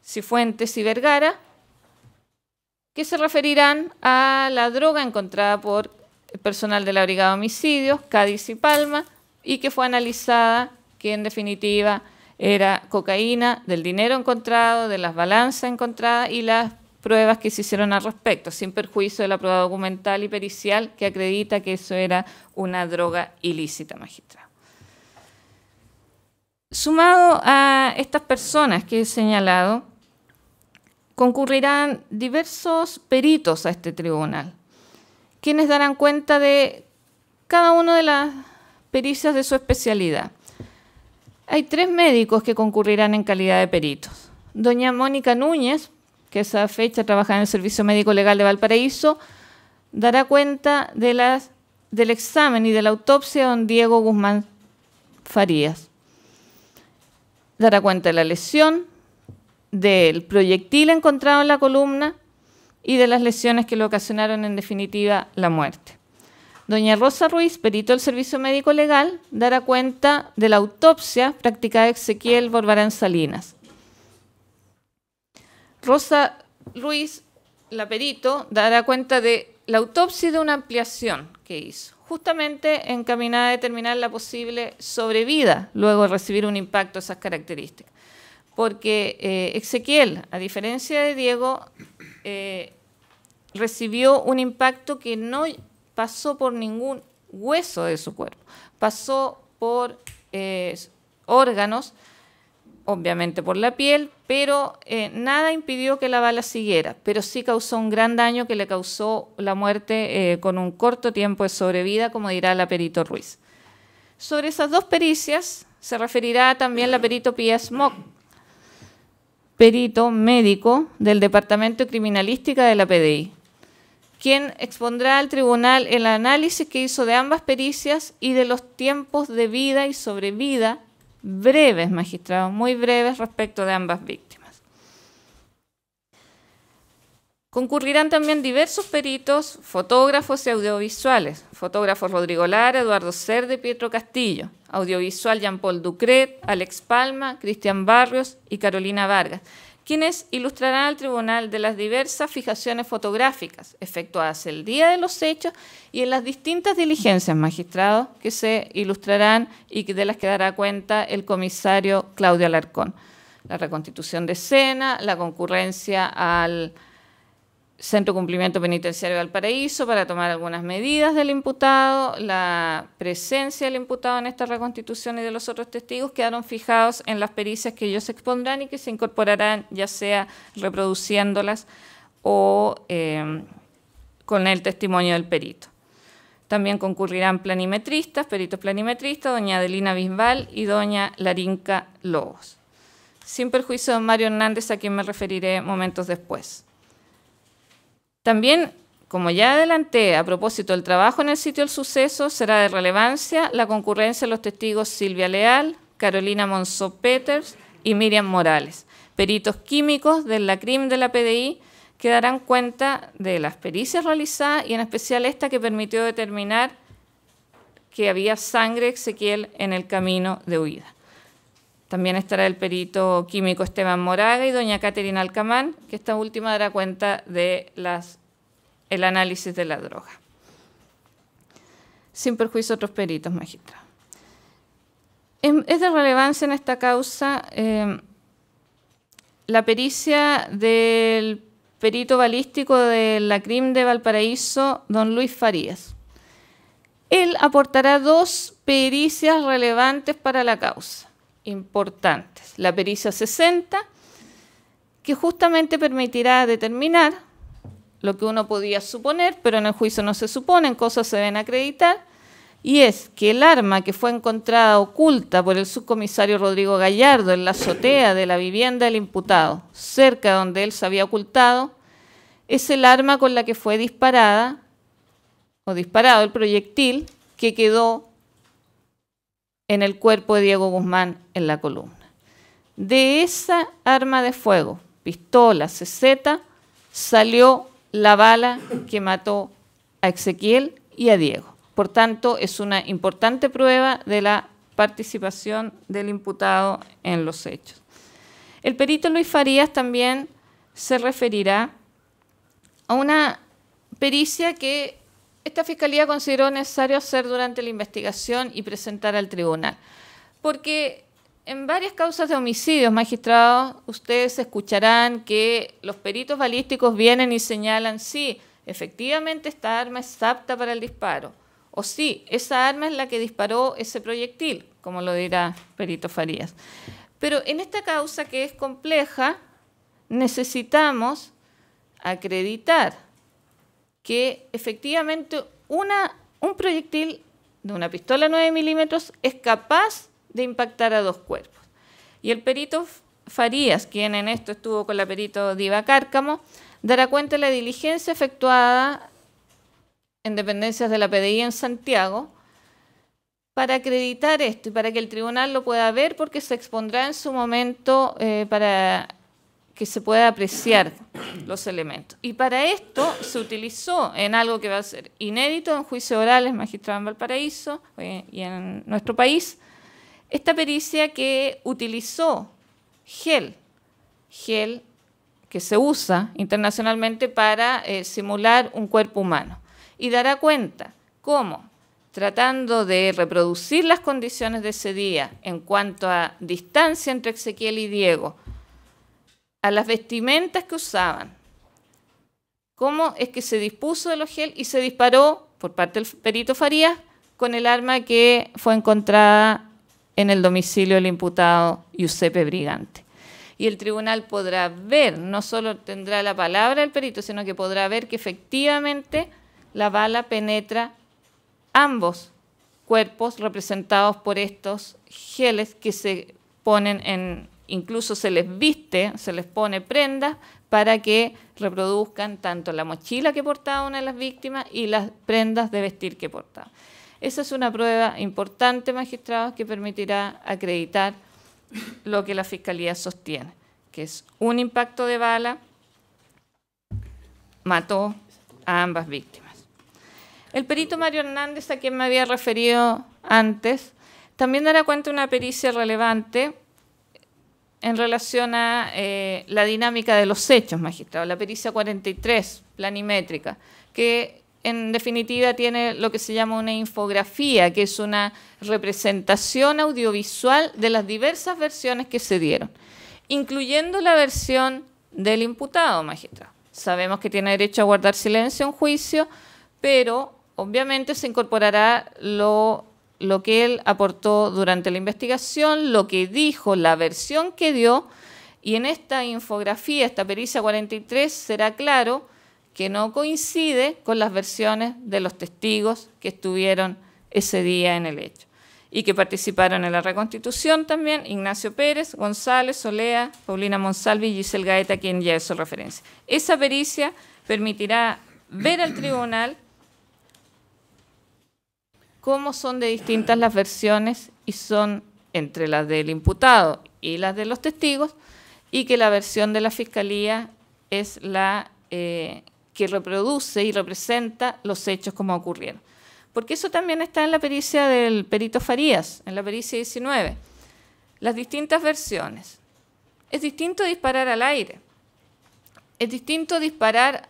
Speaker 3: Cifuentes y Vergara, que se referirán a la droga encontrada por el personal de la Brigada de Homicidios, Cádiz y Palma, y que fue analizada, que en definitiva era cocaína, del dinero encontrado, de las balanzas encontradas y las pruebas que se hicieron al respecto, sin perjuicio de la prueba documental y pericial que acredita que eso era una droga ilícita, magistrado. Sumado a estas personas que he señalado, concurrirán diversos peritos a este tribunal, quienes darán cuenta de cada una de las pericias de su especialidad. Hay 3 médicos que concurrirán en calidad de peritos. Doña Mónica Núñez, que a esa fecha trabaja en el Servicio Médico Legal de Valparaíso, dará cuenta del examen y de la autopsia de don Diego Guzmán Farías. Dará cuenta de la lesión, del proyectil encontrado en la columna y de las lesiones que le ocasionaron en definitiva la muerte. Doña Rosa Ruiz, perito del Servicio Médico Legal, dará cuenta de la autopsia practicada Exequiel Borbarán Salinas. Rosa Ruiz, la perito, dará cuenta de la autopsia y de una ampliación que hizo, justamente encaminada a determinar la posible sobrevida luego de recibir un impacto de esas características. Porque Exequiel, a diferencia de Diego, recibió un impacto que no pasó por ningún hueso de su cuerpo, pasó por órganos, obviamente por la piel, pero nada impidió que la bala siguiera, pero sí causó un gran daño que le causó la muerte con un corto tiempo de sobrevida, como dirá la perito Ruiz. Sobre esas 2 pericias se referirá también la perito Pia Smock, perito médico del Departamento de Criminalística de la PDI, quien expondrá al tribunal el análisis que hizo de ambas pericias y de los tiempos de vida y sobrevida breves, magistrado, muy breves respecto de ambas víctimas. Concurrirán también diversos peritos, fotógrafos y audiovisuales, fotógrafos Rodrigo Lara, Eduardo Cerda y Pietro Castillo, audiovisual Jean-Paul Ducret, Alex Palma, Cristian Barrios y Carolina Vargas, quienes ilustrarán al tribunal de las diversas fijaciones fotográficas efectuadas el día de los hechos y en las distintas diligencias, magistrados, que se ilustrarán y de las que dará cuenta el comisario Claudio Alarcón. La reconstitución de escena, la concurrencia al Centro de Cumplimiento Penitenciario de Valparaíso para tomar algunas medidas del imputado, la presencia del imputado en esta reconstitución y de los otros testigos quedaron fijados en las pericias que ellos expondrán y que se incorporarán ya sea reproduciéndolas o con el testimonio del perito. También concurrirán planimetristas, peritos planimetristas, doña Adelina Bisbal y doña Larinka Lobos. Sin perjuicio de don Mario Hernández, a quien me referiré momentos después. También, como ya adelanté, a propósito del trabajo en el sitio del suceso, será de relevancia la concurrencia de los testigos Silvia Leal, Carolina Monzó Peters y Miriam Morales, peritos químicos del LACRIM de la PDI, que darán cuenta de las pericias realizadas y en especial esta que permitió determinar que había sangre Exequiel en el camino de huida. También estará el perito químico Esteban Moraga y doña Caterina Alcamán, que esta última dará cuenta de el análisis de la droga. Sin perjuicio de otros peritos, magistrado. Es de relevancia en esta causa la pericia del perito balístico de la CRIM de Valparaíso, don Luis Farías. Él aportará 2 pericias relevantes para la causa, importantes. La pericia 60, que justamente permitirá determinar lo que uno podía suponer, pero en el juicio no se suponen, cosas se deben acreditar, y es que el arma que fue encontrada oculta por el subcomisario Rodrigo Gallardo en la azotea de la vivienda del imputado, cerca de donde él se había ocultado, es el arma con la que fue disparado el proyectil que quedó en el cuerpo de Diego Guzmán en la columna. De esa arma de fuego, pistola, CZ, salió la bala que mató a Ezequiel y a Diego. Por tanto, es una importante prueba de la participación del imputado en los hechos. El perito Luis Farías también se referirá a una pericia que esta Fiscalía consideró necesario hacer durante la investigación y presentar al tribunal. Porque en varias causas de homicidios, magistrados, ustedes escucharán que los peritos balísticos vienen y señalan, sí, efectivamente esta arma es apta para el disparo, o sí, esa arma es la que disparó ese proyectil, como lo dirá perito Farías. Pero en esta causa, que es compleja, necesitamos acreditar que efectivamente un proyectil de una pistola 9 milímetros es capaz de impactar a 2 cuerpos. Y el perito Farías, quien en esto estuvo con la perito Diva Cárcamo, dará cuenta de la diligencia efectuada en dependencias de la PDI en Santiago para acreditar esto y para que el tribunal lo pueda ver, porque se expondrá en su momento para que se pueda apreciar los elementos. Y para esto se utilizó en algo que va a ser inédito en juicios orales, magistrado en Valparaíso y en nuestro país, esta pericia que utilizó gel que se usa internacionalmente para simular un cuerpo humano. Y dará cuenta cómo, tratando de reproducir las condiciones de ese día en cuanto a distancia entre Ezequiel y Diego, a las vestimentas que usaban, cómo es que se dispuso de los gel y se disparó por parte del perito Farías con el arma que fue encontrada en el domicilio del imputado Giuseppe Brigante. Y el tribunal podrá ver, no solo tendrá la palabra del perito, sino que podrá ver que efectivamente la bala penetra ambos cuerpos representados por estos geles que se ponen en, incluso se les viste, se les pone prendas para que reproduzcan tanto la mochila que portaba una de las víctimas y las prendas de vestir que portaba. Esa es una prueba importante, magistrados, que permitirá acreditar lo que la Fiscalía sostiene, que es un impacto de bala mató a ambas víctimas. El perito Mario Hernández, a quien me había referido antes, también dará cuenta de una pericia relevante en relación a la dinámica de los hechos, magistrado, la pericia 43, planimétrica, que en definitiva tiene lo que se llama una infografía, que es una representación audiovisual de las diversas versiones que se dieron, incluyendo la versión del imputado, magistrado. Sabemos que tiene derecho a guardar silencio en juicio, pero obviamente se incorporará lo que él aportó durante la investigación, lo que dijo, la versión que dio, y en esta infografía, esta pericia 43, será claro que no coincide con las versiones de los testigos que estuvieron ese día en el hecho y que participaron en la reconstitución también: Ignacio Pérez, González, Solea, Paulina Monsalvi y Giselle Gaeta, quien ya hizo referencia. Esa pericia permitirá ver al tribunal cómo son de distintas las versiones y son entre las del imputado y las de los testigos, y que la versión de la Fiscalía es la que reproduce y representa los hechos como ocurrieron. Porque eso también está en la pericia del perito Farías, en la pericia 19. Las distintas versiones. Es distinto disparar al aire. Es distinto disparar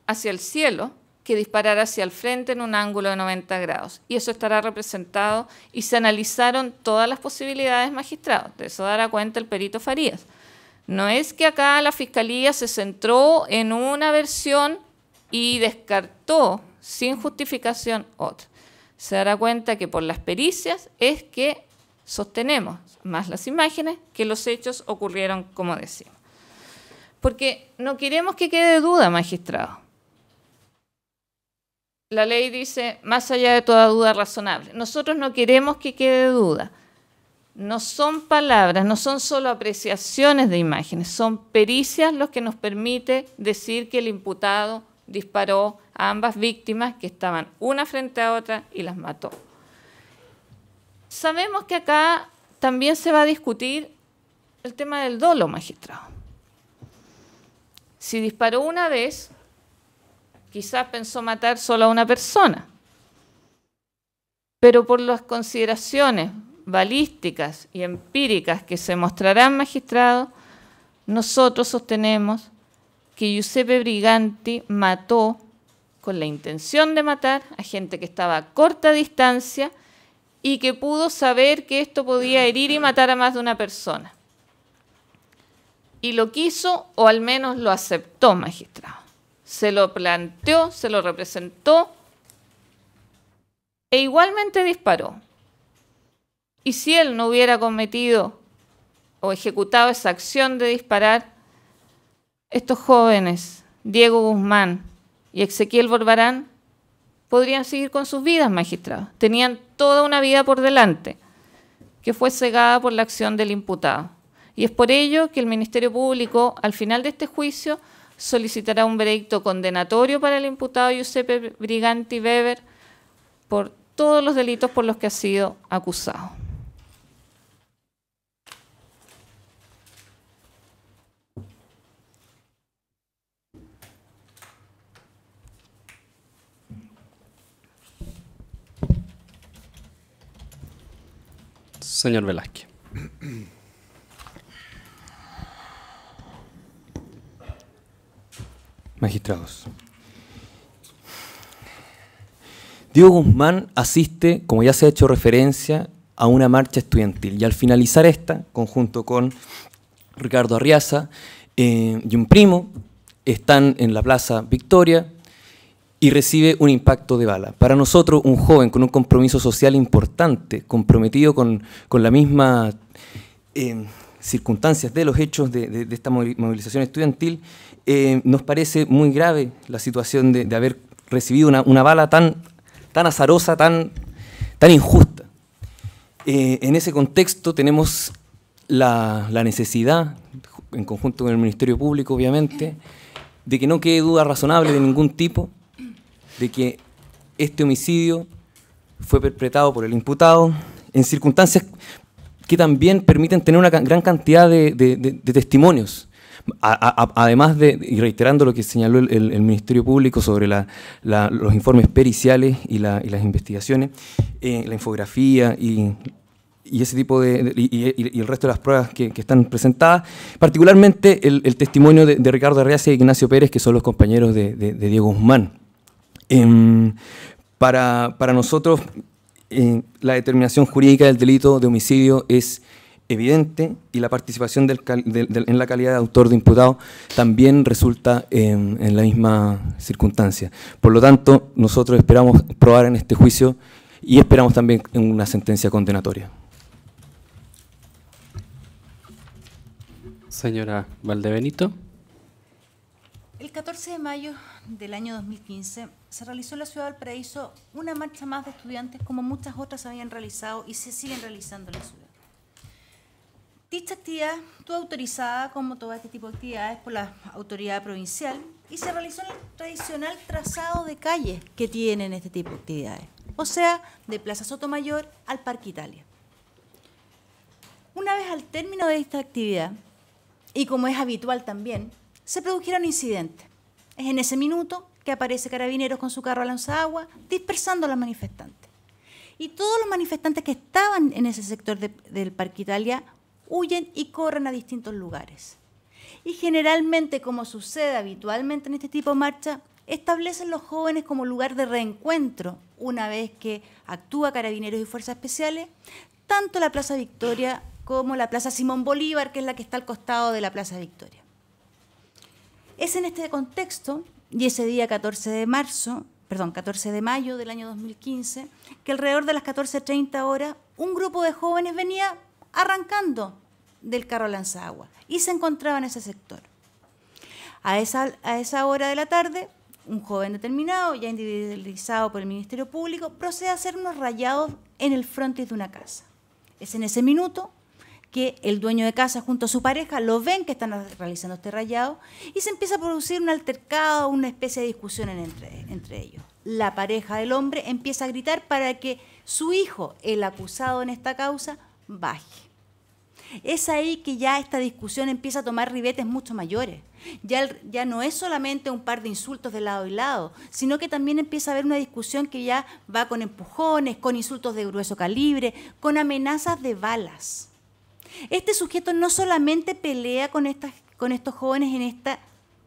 Speaker 3: hacia el cielo que disparar hacia el frente en un ángulo de 90 grados. Y eso estará representado y se analizaron todas las posibilidades, magistrados. De eso dará cuenta el perito Farías. No es que acá la Fiscalía se centró en una versión y descartó sin justificación otra. Se dará cuenta que por las pericias es que sostenemos, más las imágenes, que los hechos ocurrieron como decimos. Porque no queremos que quede duda, magistrado. La ley dice, más allá de toda duda razonable. Nosotros no queremos que quede duda. No son palabras, no son solo apreciaciones de imágenes, son pericias los que nos permite decir que el imputado disparó a ambas víctimas que estaban una frente a otra y las mató. Sabemos que acá también se va a discutir el tema del dolo, magistrado. Si disparó una vez, quizás pensó matar solo a una persona, pero por las consideraciones balísticas y empíricas que se mostrarán, magistrado, nosotros sostenemos que Giuseppe Briganti mató con la intención de matar a gente que estaba a corta distancia y que pudo saber que esto podía herir y matar a más de una persona. Y lo quiso, o al menos lo aceptó, magistrado. Se lo planteó, se lo representó e igualmente disparó. Y si él no hubiera cometido o ejecutado esa acción de disparar, estos jóvenes, Diego Guzmán y Ezequiel Borbarán, podrían seguir con sus vidas, magistrado. Tenían toda una vida por delante, que fue cegada por la acción del imputado. Y es por ello que el Ministerio Público, al final de este juicio, solicitará un veredicto condenatorio para el imputado Giuseppe Briganti Weber por todos los delitos por los que ha sido acusado.
Speaker 2: Señor Velázquez.
Speaker 4: Magistrados. Diego Guzmán asiste, como ya se ha hecho referencia, a una marcha estudiantil. Y al finalizar esta, conjunto con Ricardo Arriaza y un primo, están en la Plaza Victoria y recibe un impacto de bala. Para nosotros, un joven con un compromiso social importante, comprometido con la misma circunstancias de los hechos de esta movilización estudiantil, nos parece muy grave la situación de haber recibido una bala tan azarosa, tan injusta. En ese contexto tenemos la necesidad, en conjunto con el Ministerio Público, obviamente, de que no quede duda razonable de ningún tipo de que este homicidio fue perpetrado por el imputado en circunstancias que también permiten tener una gran cantidad de testimonios. Además y reiterando lo que señaló el Ministerio Público sobre los informes periciales y las investigaciones, la infografía y ese tipo y el resto de las pruebas que están presentadas, particularmente el testimonio de Ricardo Arriaza y Ignacio Pérez, que son los compañeros de Diego Guzmán. Para nosotros, la determinación jurídica del delito de homicidio es evidente y la participación en la calidad de autor de imputado también resulta en la misma circunstancia. Por lo tanto, nosotros esperamos probar en este juicio y esperamos también en una sentencia condenatoria.
Speaker 2: Señora Valdebenito.
Speaker 5: El 14 de mayo del año 2015 se realizó en la ciudad de Valparaíso una marcha más de estudiantes como muchas otras se habían realizado y se siguen realizando en la ciudad. Dicha actividad estuvo autorizada, como todo este tipo de actividades, por la autoridad provincial y se realizó en el tradicional trazado de calles que tienen este tipo de actividades, o sea, de Plaza Sotomayor al Parque Italia. Una vez al término de esta actividad, y como es habitual también, se produjeron incidentes. Es en ese minuto que aparece Carabineros con su carro a lanzagua dispersando a los manifestantes. Y todos los manifestantes que estaban en ese sector del Parque Italia huyen y corren a distintos lugares. Y generalmente, como sucede habitualmente en este tipo de marcha, establecen los jóvenes como lugar de reencuentro una vez que actúa Carabineros y Fuerzas Especiales, tanto la Plaza Victoria como la Plaza Simón Bolívar, que es la que está al costado de la Plaza Victoria. Es en este contexto, y ese día 14 de mayo del año 2015, que alrededor de las 14:30 horas, un grupo de jóvenes venía arrancando del carro lanzagua y se encontraba en ese sector. A esa hora de la tarde, un joven determinado, ya individualizado por el Ministerio Público, procede a hacer unos rayados en el frontis de una casa. Es en ese minuto que el dueño de casa junto a su pareja lo ven que están realizando este rayado y se empieza a producir un altercado, una especie de discusión entre ellos. La pareja del hombre empieza a gritar para que su hijo, el acusado en esta causa, baje. Es ahí que ya esta discusión empieza a tomar ribetes mucho mayores. Ya no es solamente un par de insultos de lado y lado, sino que también empieza a haber una discusión que ya va con empujones, con insultos de grueso calibre, con amenazas de balas. Este sujeto no solamente pelea con estos jóvenes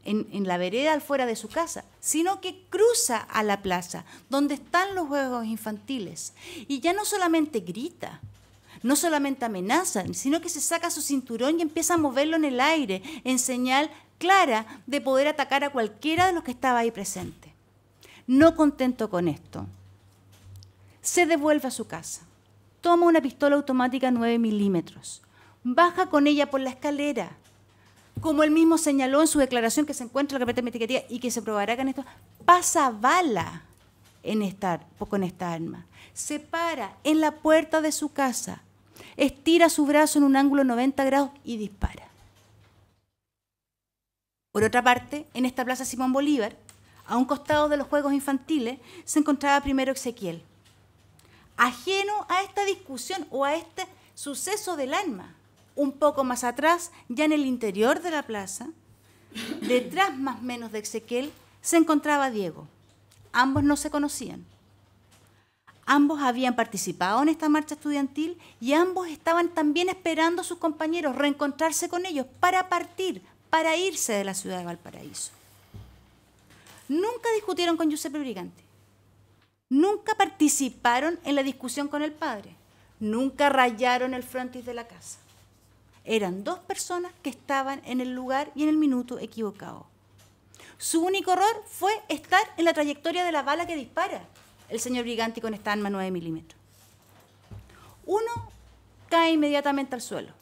Speaker 5: en la vereda al fuera de su casa, sino que cruza a la plaza donde están los juegos infantiles y ya no solamente grita, no solamente amenaza, sino que se saca su cinturón y empieza a moverlo en el aire en señal clara de poder atacar a cualquiera de los que estaba ahí presente. No contento con esto, se devuelve a su casa, toma una pistola automática 9 milímetros, baja con ella por la escalera, como él mismo señaló en su declaración que se encuentra en la carpeta de investigativa y que se probará con esto, pasa bala con esta arma, se para en la puerta de su casa, estira su brazo en un ángulo 90 grados y dispara. Por otra parte, en esta Plaza Simón Bolívar, a un costado de los juegos infantiles, se encontraba primero Ezequiel, ajeno a esta discusión o a este suceso del arma. Un poco más atrás, ya en el interior de la plaza, detrás más o menos de Ezequiel, se encontraba Diego. Ambos no se conocían. Ambos habían participado en esta marcha estudiantil y ambos estaban también esperando a sus compañeros reencontrarse con ellos para partir, para irse de la ciudad de Valparaíso. Nunca discutieron con Giuseppe Briganti. Nunca participaron en la discusión con el padre. Nunca rayaron el frontis de la casa. Eran dos personas que estaban en el lugar y en el minuto equivocado. Su único error fue estar en la trayectoria de la bala que dispara el señor Briganti con esta arma 9 milímetros. Uno cae inmediatamente al suelo.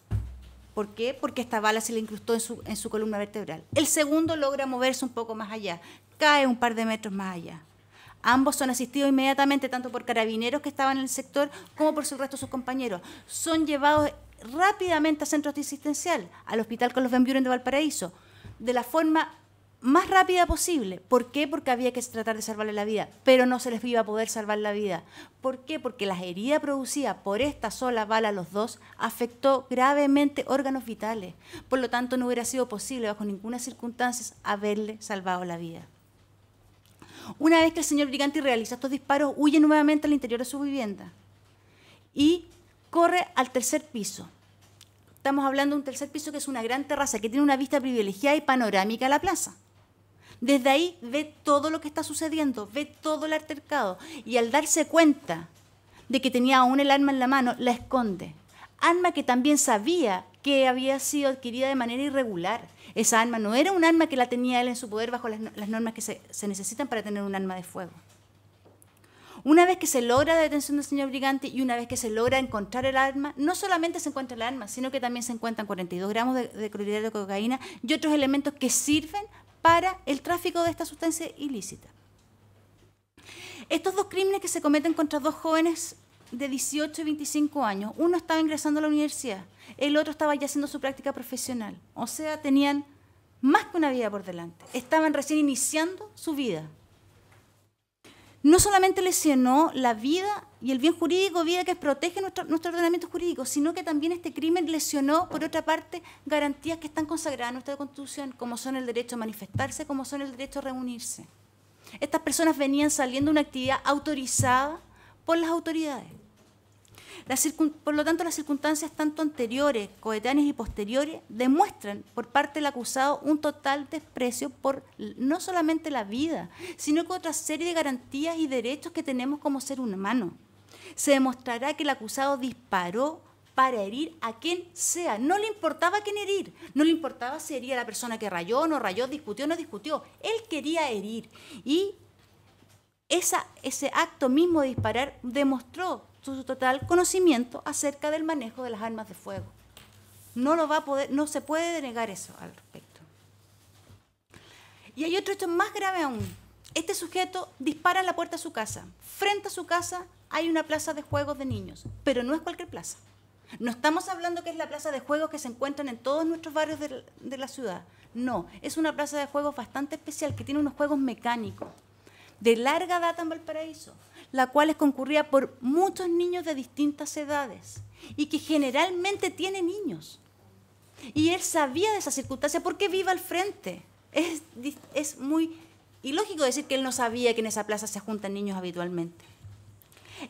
Speaker 5: ¿Por qué? Porque esta bala se le incrustó en su columna vertebral. El segundo logra moverse un poco más allá, cae un par de metros más allá. Ambos son asistidos inmediatamente tanto por carabineros que estaban en el sector como por el resto de sus compañeros. Son llevados rápidamente a centros de asistencial, al Hospital Carlos Van Buren de Valparaíso, de la forma más rápida posible. ¿Por qué? Porque había que tratar de salvarle la vida, pero no se les iba a poder salvar la vida. ¿Por qué? Porque la herida producida por esta sola bala a los dos afectó gravemente órganos vitales. Por lo tanto, no hubiera sido posible bajo ninguna circunstancia haberle salvado la vida. Una vez que el señor Briganti realiza estos disparos, huye nuevamente al interior de su vivienda y corre al tercer piso. Estamos hablando de un tercer piso que es una gran terraza que tiene una vista privilegiada y panorámica a la plaza. Desde ahí ve todo lo que está sucediendo, ve todo el altercado y al darse cuenta de que tenía aún el arma en la mano, la esconde. Arma que también sabía que había sido adquirida de manera irregular. Esa arma no era un arma que la tenía él en su poder bajo las normas que se necesitan para tener un arma de fuego. Una vez que se logra la detención del señor Briganti y una vez que se logra encontrar el arma, no solamente se encuentra el arma, sino que también se encuentran 42 gramos de clorhidrato de cocaína y otros elementos que sirven para el tráfico de esta sustancia ilícita. Estos dos crímenes que se cometen contra dos jóvenes de 18 y 25 años, uno estaba ingresando a la universidad, el otro estaba ya haciendo su práctica profesional, o sea, tenían más que una vida por delante, estaban recién iniciando su vida. No solamente lesionó la vida y el bien jurídico, vida que protege nuestro ordenamiento jurídico, sino que también este crimen lesionó, por otra parte, garantías que están consagradas en nuestra Constitución, como son el derecho a manifestarse, como son el derecho a reunirse. Estas personas venían saliendo de una actividad autorizada por las autoridades. Por lo tanto, las circunstancias tanto anteriores, coetáneas y posteriores demuestran por parte del acusado un total desprecio por no solamente la vida, sino que otra serie de garantías y derechos que tenemos como ser humano. Se demostrará que el acusado disparó para herir a quien sea. No le importaba a quién herir, no le importaba si hería a la persona que rayó o no rayó, discutió o no discutió. Él quería herir. Y ese acto mismo de disparar demostró su total conocimiento acerca del manejo de las armas de fuego. No se puede denegar eso al respecto. Y hay otro hecho más grave aún. Este sujeto dispara en la puerta de su casa. Frente a su casa hay una plaza de juegos de niños, pero no es cualquier plaza. No estamos hablando que es la plaza de juegos que se encuentran en todos nuestros barrios de la ciudad. No, es una plaza de juegos bastante especial que tiene unos juegos mecánicos de larga data en Valparaíso, la cual es concurrida por muchos niños de distintas edades y que generalmente tiene niños. Y él sabía de esa circunstancia porque vive al frente. Es muy ilógico decir que él no sabía que en esa plaza se juntan niños habitualmente.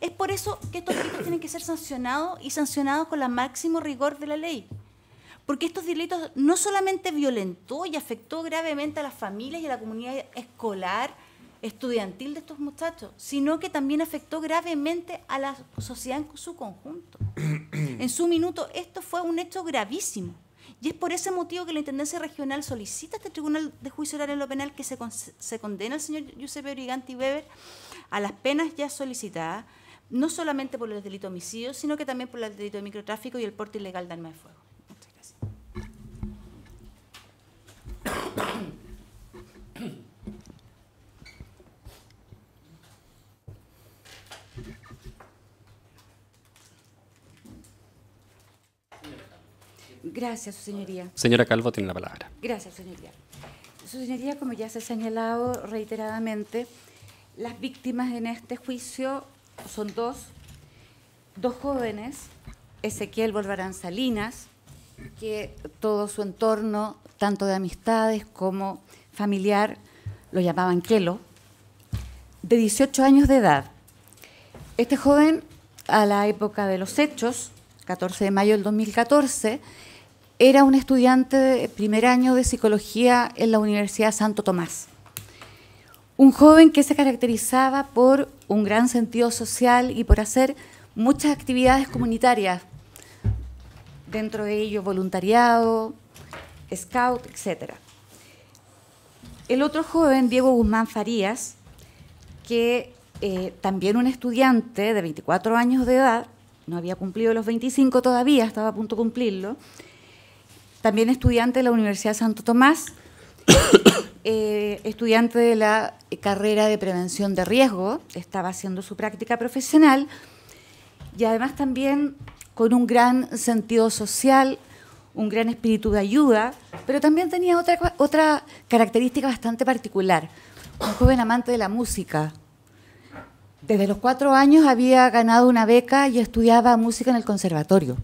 Speaker 5: Es por eso que estos delitos tienen que ser sancionados y sancionados con el máximo rigor de la ley. Porque estos delitos no solamente violentó y afectó gravemente a las familias y a la comunidad escolar, estudiantil de estos muchachos, sino que también afectó gravemente a la sociedad en su conjunto. En su minuto, esto fue un hecho gravísimo. Y es por ese motivo que la Intendencia Regional solicita a este Tribunal de Juicio Oral en lo Penal que se condena al señor Giuseppe Briganti Weber a las penas ya solicitadas, no solamente por el delito de homicidio, sino que también por el delito de microtráfico y el porte ilegal de arma de fuego. Muchas gracias.
Speaker 6: Gracias, su señoría.
Speaker 2: Señora Calvo tiene la palabra.
Speaker 6: Gracias, señoría. Su señoría, como ya se ha señalado reiteradamente, las víctimas en este juicio son dos jóvenes, Ezequiel Bolvarán Salinas, que todo su entorno, tanto de amistades como familiar, lo llamaban Kelo, de 18 años de edad. Este joven, a la época de los hechos, 14 de mayo del 2014, era un estudiante de primer año de psicología en la Universidad Santo Tomás. Un joven que se caracterizaba por un gran sentido social y por hacer muchas actividades comunitarias, dentro de ello voluntariado, scout, etc. El otro joven, Diego Guzmán Farías, que también un estudiante de 24 años de edad, no había cumplido los 25 todavía, estaba a punto de cumplirlo, también estudiante de la Universidad Santo Tomás, estudiante de la carrera de prevención de riesgo, estaba haciendo su práctica profesional y además también con un gran sentido social, un gran espíritu de ayuda, pero también tenía otra característica bastante particular, un joven amante de la música. Desde los 4 años había ganado una beca y estudiaba música en el conservatorio.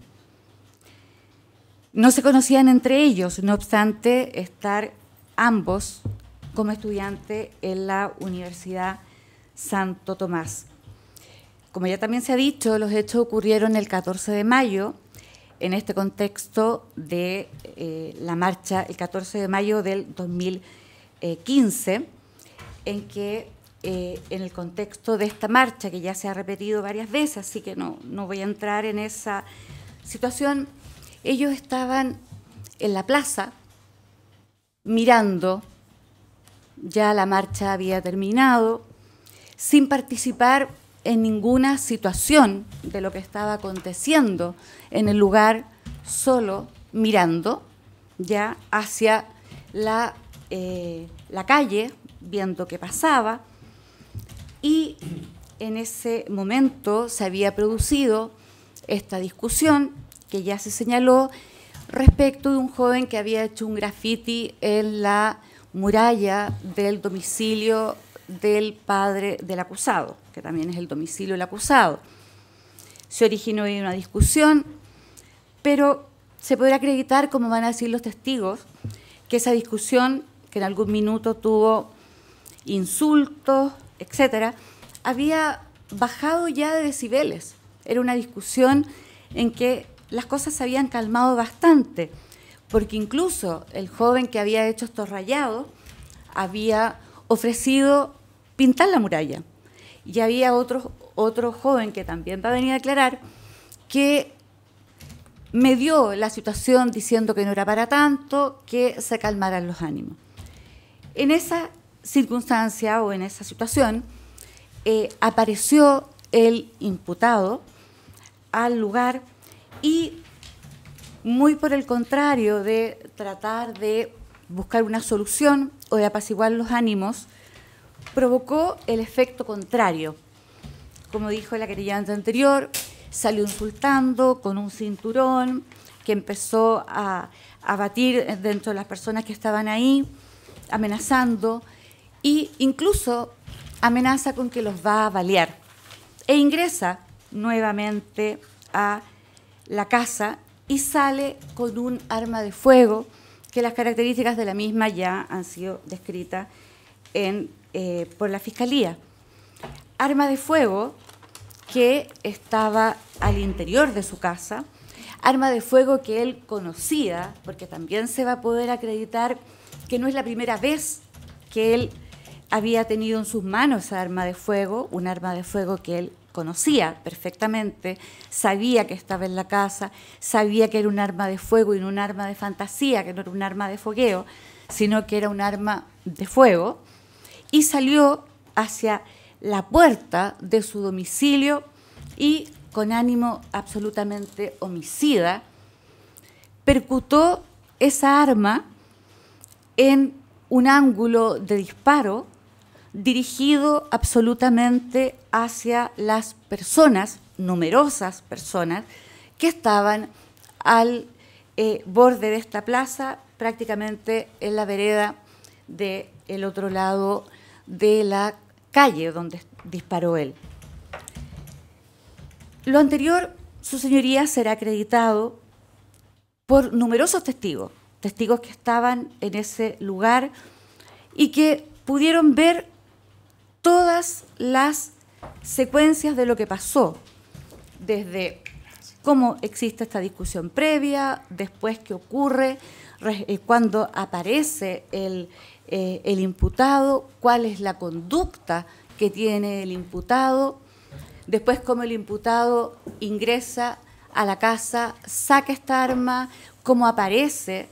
Speaker 6: No se conocían entre ellos, no obstante estar ambos como estudiantes en la Universidad Santo Tomás. Como ya también se ha dicho, los hechos ocurrieron el 14 de mayo, en este contexto de la marcha, el 14 de mayo del 2015, en que en el contexto de esta marcha, que ya se ha repetido varias veces, así que no voy a entrar en esa situación, ellos estaban en la plaza mirando, ya la marcha había terminado, sin participar en ninguna situación de lo que estaba aconteciendo en el lugar, solo mirando ya hacia la calle, viendo qué pasaba, y en ese momento se había producido esta discusión que ya se señaló respecto de un joven que había hecho un graffiti en la muralla del domicilio del padre del acusado, que también es el domicilio del acusado. Se originó ahí una discusión, pero se podrá acreditar, como van a decir los testigos, que esa discusión, que en algún minuto tuvo insultos, etcétera, había bajado ya de decibeles. Era una discusión en que las cosas se habían calmado bastante, porque incluso el joven que había hecho estos rayados había ofrecido pintar la muralla. Y había otro joven que también va a venir a aclarar que medió la situación diciendo que no era para tanto, que se calmaran los ánimos. En esa circunstancia o en esa situación apareció el imputado al lugar y, muy por el contrario de tratar de buscar una solución o de apaciguar los ánimos, provocó el efecto contrario. Como dijo la querellante anterior, salió insultando con un cinturón que empezó a batir dentro de las personas que estaban ahí, amenazando, e incluso amenaza con que los va a balear. E ingresa nuevamente a la casa y sale con un arma de fuego, que las características de la misma ya han sido descritas por la Fiscalía. Arma de fuego que estaba al interior de su casa, arma de fuego que él conocía, porque también se va a poder acreditar que no es la primera vez que él había tenido en sus manos esa arma de fuego, un arma de fuego que él conocía perfectamente, sabía que estaba en la casa, sabía que era un arma de fuego y no un arma de fantasía, que no era un arma de fogueo, sino que era un arma de fuego, y salió hacia la puerta de su domicilio y, con ánimo absolutamente homicida, percutó esa arma en un ángulo de disparo dirigido absolutamente hacia las personas, numerosas personas, que estaban al borde de esta plaza, prácticamente en la vereda del otro lado de la calle donde disparó él. Lo anterior, su señoría, será acreditado por numerosos testigos, testigos que estaban en ese lugar y que pudieron ver todas las secuencias de lo que pasó, desde cómo existe esta discusión previa, después qué ocurre, cuando aparece el imputado, cuál es la conducta que tiene el imputado, después cómo el imputado ingresa a la casa, saca esta arma, cómo aparece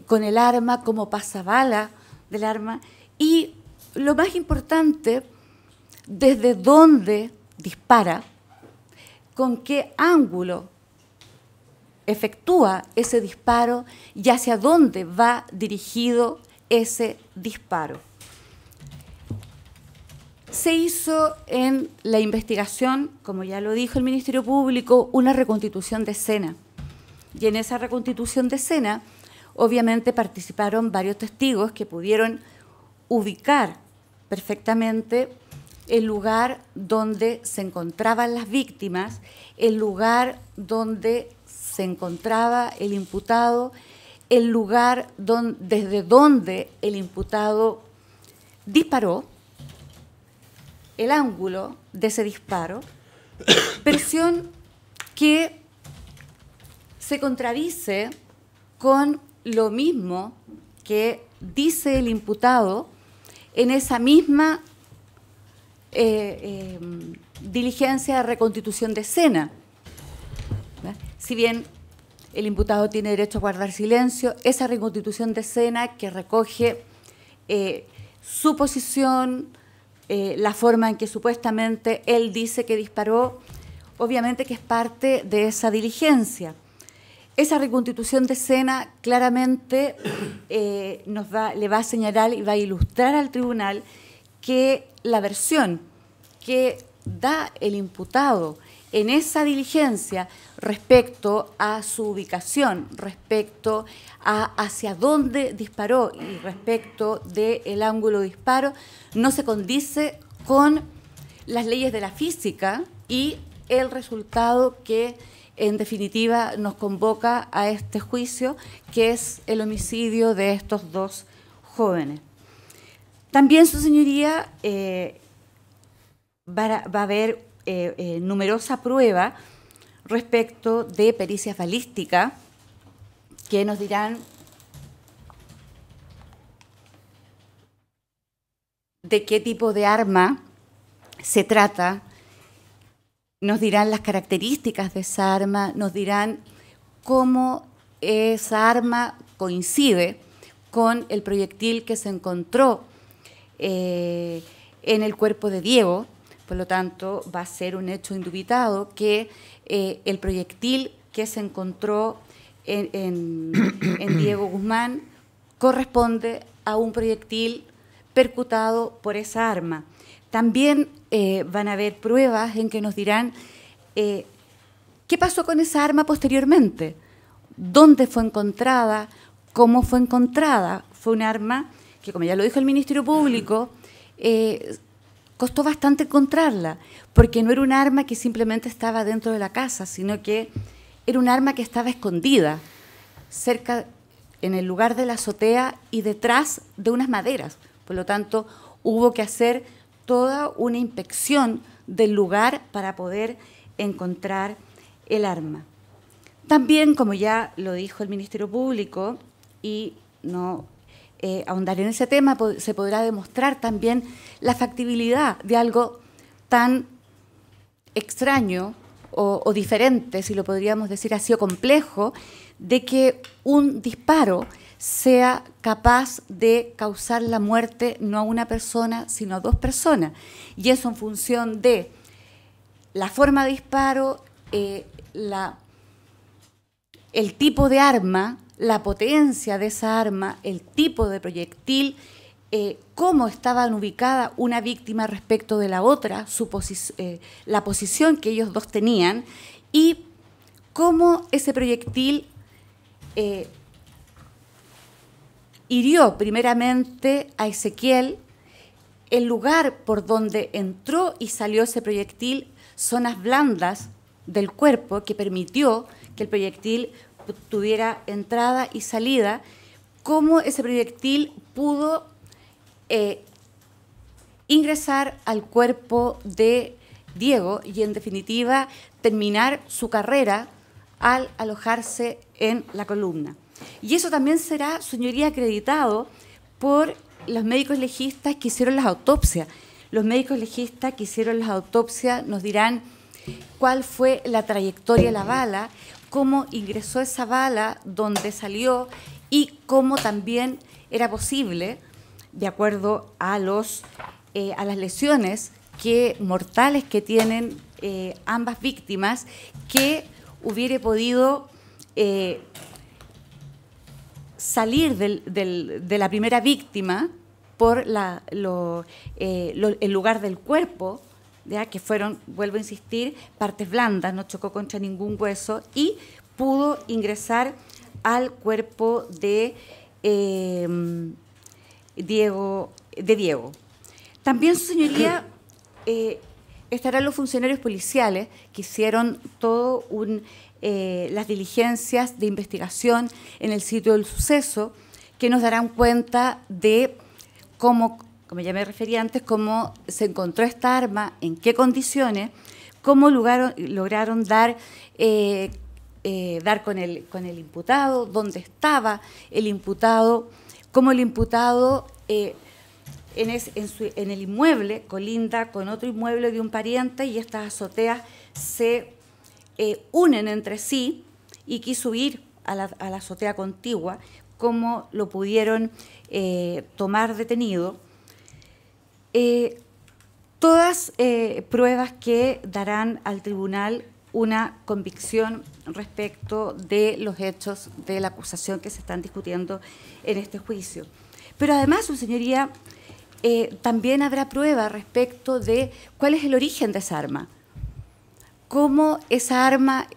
Speaker 6: con el arma, cómo pasa bala del arma y, lo más importante, desde dónde dispara, con qué ángulo efectúa ese disparo y hacia dónde va dirigido ese disparo. Se hizo en la investigación, como ya lo dijo el Ministerio Público, una reconstitución de escena. Y en esa reconstitución de escena, obviamente participaron varios testigos que pudieron ubicar perfectamente el lugar donde se encontraban las víctimas, el lugar donde se encontraba el imputado, el lugar desde donde el imputado disparó, el ángulo de ese disparo, versión que se contradice con lo mismo que dice el imputado en esa misma diligencia de reconstitución de escena. Si bien el imputado tiene derecho a guardar silencio, esa reconstitución de escena que recoge su posición, la forma en que supuestamente él dice que disparó, obviamente que es parte de esa diligencia. Esa reconstitución de escena claramente le va a señalar y va a ilustrar al tribunal que la versión que da el imputado en esa diligencia respecto a su ubicación, respecto a hacia dónde disparó y respecto del ángulo de disparo, no se condice con las leyes de la física y el resultado que en definitiva nos convoca a este juicio, que es el homicidio de estos dos jóvenes. También, su señoría, va a haber numerosa prueba respecto de pericias balísticas que nos dirán de qué tipo de arma se trata, nos dirán las características de esa arma, nos dirán cómo esa arma coincide con el proyectil que se encontró en el cuerpo de Diego. Por lo tanto, va a ser un hecho indubitado que el proyectil que se encontró en Diego Guzmán corresponde a un proyectil percutado por esa arma. También van a haber pruebas en que nos dirán qué pasó con esa arma posteriormente, dónde fue encontrada, cómo fue encontrada. Fue un arma que, como ya lo dijo el Ministerio Público, costó bastante encontrarla, porque no era un arma que simplemente estaba dentro de la casa, sino que era un arma que estaba escondida, cerca, en el lugar de la azotea y detrás de unas maderas. Por lo tanto, hubo que hacer toda una inspección del lugar para poder encontrar el arma. También, como ya lo dijo el Ministerio Público, y no ahondar en ese tema, se podrá demostrar también la factibilidad de algo tan extraño o diferente, si lo podríamos decir así, o complejo, de que un disparo sea capaz de causar la muerte no a una persona, sino a dos personas. Y eso en función de la forma de disparo, el tipo de arma, la potencia de esa arma, el tipo de proyectil, cómo estaban ubicadas una víctima respecto de la otra, la posición que ellos dos tenían, y cómo ese proyectil hirió primeramente a Ezequiel. El lugar por donde entró y salió ese proyectil, zonas blandas del cuerpo que permitió que el proyectil tuviera entrada y salida, cómo ese proyectil pudo ingresar al cuerpo de Diego y, en definitiva, terminar su carrera al alojarse en la columna. Y eso también será, señoría, acreditado por los médicos legistas que hicieron las autopsias. Los médicos legistas que hicieron las autopsias nos dirán cuál fue la trayectoria de la bala, cómo ingresó esa bala, dónde salió y cómo también era posible, de acuerdo a las lesiones mortales que tienen ambas víctimas, que hubiera podido salir de la primera víctima por el lugar del cuerpo, ¿ya? Que fueron, vuelvo a insistir, partes blandas, no chocó contra ningún hueso, y pudo ingresar al cuerpo de Diego. También, su señoría, estarán los funcionarios policiales que hicieron todo las diligencias de investigación en el sitio del suceso, que nos darán cuenta de cómo, como ya me refería antes, cómo se encontró esta arma, en qué condiciones, cómo lograron dar con el imputado, dónde estaba el imputado, cómo el imputado en el inmueble colinda con otro inmueble de un pariente, y estas azoteas se unen entre sí, y quiso huir a la azotea contigua, cómo lo pudieron tomar detenido. Todas pruebas que darán al tribunal una convicción respecto de los hechos de la acusación que se están discutiendo en este juicio. Pero además, su señoría, también habrá prueba respecto de cuál es el origen de esa arma, cómo esa arma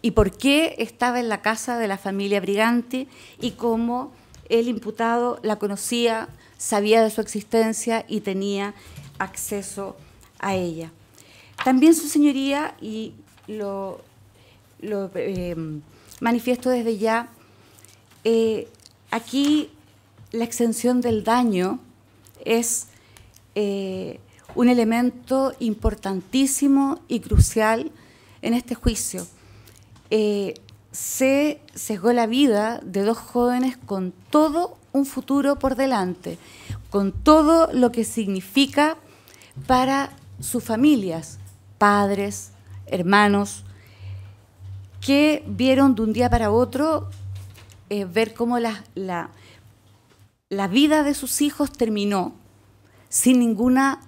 Speaker 6: y por qué estaba en la casa de la familia Briganti, y cómo el imputado la conocía, sabía de su existencia y tenía acceso a ella. También, su señoría, y lo manifiesto desde ya, aquí la exención del daño es un elemento importantísimo y crucial en este juicio. Se sesgó la vida de dos jóvenes con todo un futuro por delante, con todo lo que significa para sus familias, padres, hermanos, que vieron de un día para otro ver cómo la vida de sus hijos terminó sin ninguna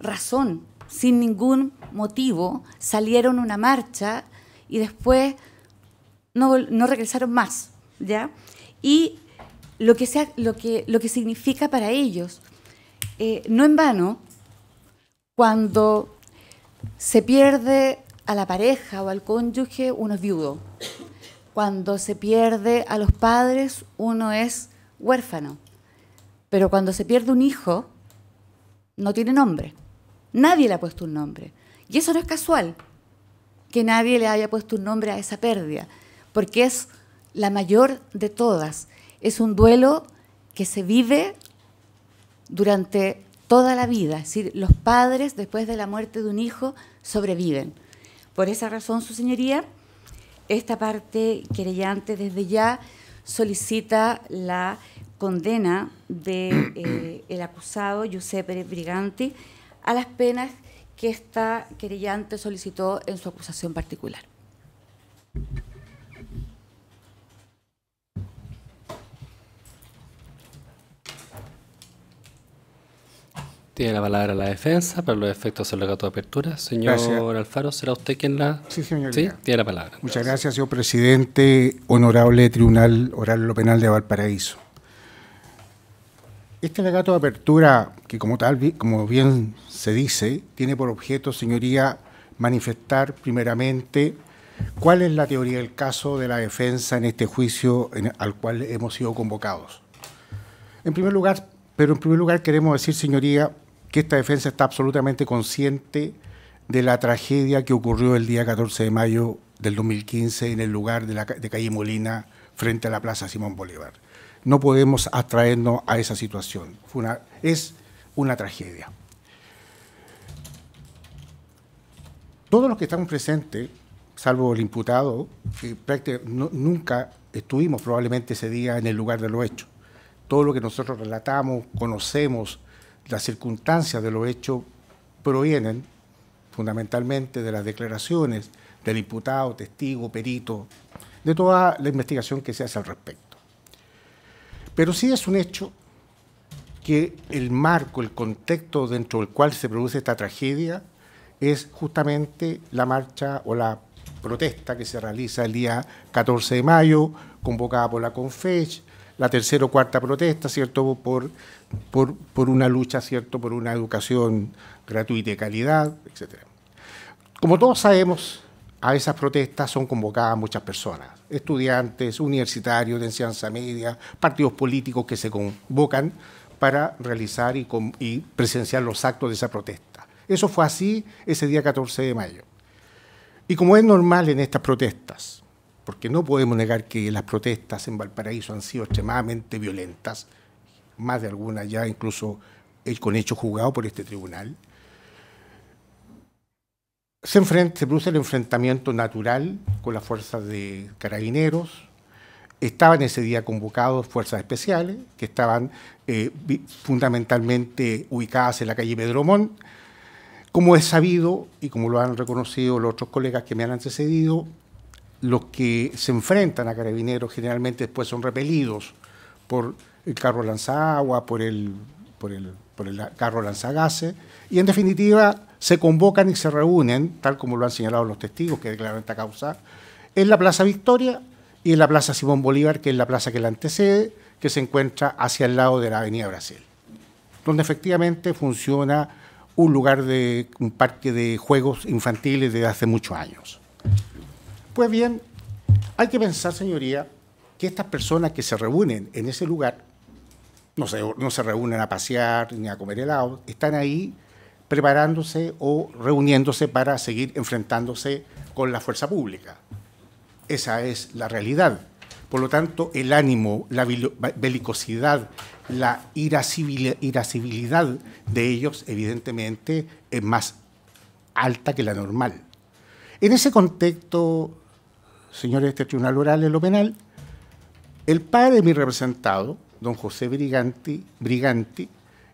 Speaker 6: razón, sin ningún motivo. Salieron a una marcha y después no regresaron más, ¿ya? Y lo que significa para ellos, no en vano, cuando se pierde a la pareja o al cónyuge, uno es viudo. Cuando se pierde a los padres, uno es huérfano. Pero cuando se pierde un hijo, no tiene nombre. Nadie le ha puesto un nombre. Y eso no es casual, que nadie le haya puesto un nombre a esa pérdida, porque es la mayor de todas. Es un duelo que se vive durante toda la vida. Es decir, los padres, después de la muerte de un hijo, sobreviven. Por esa razón, su señoría, esta parte querellante desde ya solicita la condena del acusado Giuseppe Briganti a las penas que esta querellante solicitó en su acusación particular.
Speaker 2: Tiene la palabra la defensa para los efectos del alegato de apertura. Señor
Speaker 7: Gracias.
Speaker 2: Alfaro, ¿será usted quien la...?
Speaker 7: Sí, señoría.
Speaker 2: Sí, tiene la palabra.
Speaker 7: Muchas gracias, señor presidente, honorable Tribunal Oral Lo Penal de Valparaíso. Este alegato de apertura, que como tal, como bien se dice, tiene por objeto, señoría, manifestar primeramente cuál es la teoría del caso de la defensa en este juicio al cual hemos sido convocados. En primer lugar queremos decir, señoría, que esta defensa está absolutamente consciente de la tragedia que ocurrió el día 14 de mayo del 2015 en el lugar de calle Molina, frente a la Plaza Simón Bolívar. No podemos abstraernos a esa situación. Es una tragedia. Todos los que estamos presentes, salvo el imputado, nunca estuvimos probablemente ese día en el lugar de los hechos. Todo lo que nosotros relatamos, conocemos, las circunstancias de los hechos provienen fundamentalmente de las declaraciones del imputado, testigo, perito, de toda la investigación que se hace al respecto. Pero sí es un hecho que el marco, el contexto dentro del cual se produce esta tragedia es justamente la marcha o la protesta que se realiza el día 14 de mayo, convocada por la CONFECH, la tercera o cuarta protesta, ¿cierto?, por una lucha, ¿cierto?, por una educación gratuita y de calidad, etc. Como todos sabemos, a esas protestas son convocadas muchas personas, estudiantes, universitarios de enseñanza media, partidos políticos que se convocan para realizar y presenciar los actos de esa protesta. Eso fue así ese día 14 de mayo. Y como es normal en estas protestas, porque no podemos negar que las protestas en Valparaíso han sido extremadamente violentas, más de algunas ya incluso con hechos juzgados por este tribunal, se produce el enfrentamiento natural con las fuerzas de carabineros. Estaban ese día convocados fuerzas especiales, que estaban fundamentalmente ubicadas en la calle Pedromón. Como es sabido, y como lo han reconocido los otros colegas que me han antecedido, los que se enfrentan a carabineros generalmente después son repelidos por el carro lanzagua, por el carro lanzagases, y en definitiva se convocan y se reúnen, tal como lo han señalado los testigos que declararon esta causa, en la Plaza Victoria y en la Plaza Simón Bolívar, que es la plaza que la antecede, que se encuentra hacia el lado de la Avenida Brasil, donde efectivamente funciona un parque de juegos infantiles desde hace muchos años. Pues bien, hay que pensar, señoría, que estas personas que se reúnen en ese lugar no se reúnen a pasear ni a comer helado, están ahí preparándose o reuniéndose para seguir enfrentándose con la fuerza pública. Esa es la realidad. Por lo tanto, el ánimo, la belicosidad, la irascibilidad de ellos, evidentemente, es más alta que la normal. En ese contexto, señores de este Tribunal Oral en lo Penal, el padre de mi representado, don José Briganti,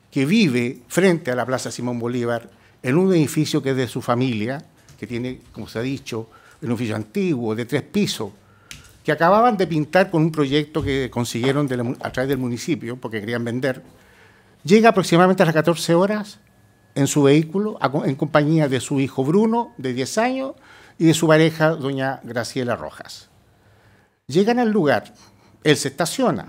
Speaker 7: que vive frente a la Plaza Simón Bolívar, en un edificio que es de su familia, que tiene, como se ha dicho, un oficio antiguo, de 3 pisos, que acababan de pintar con un proyecto que consiguieron a través del municipio, porque querían vender, llega aproximadamente a las 14 horas en su vehículo, en compañía de su hijo Bruno, de 10 años, y de su pareja, doña Graciela Rojas. Llegan al lugar, él se estaciona,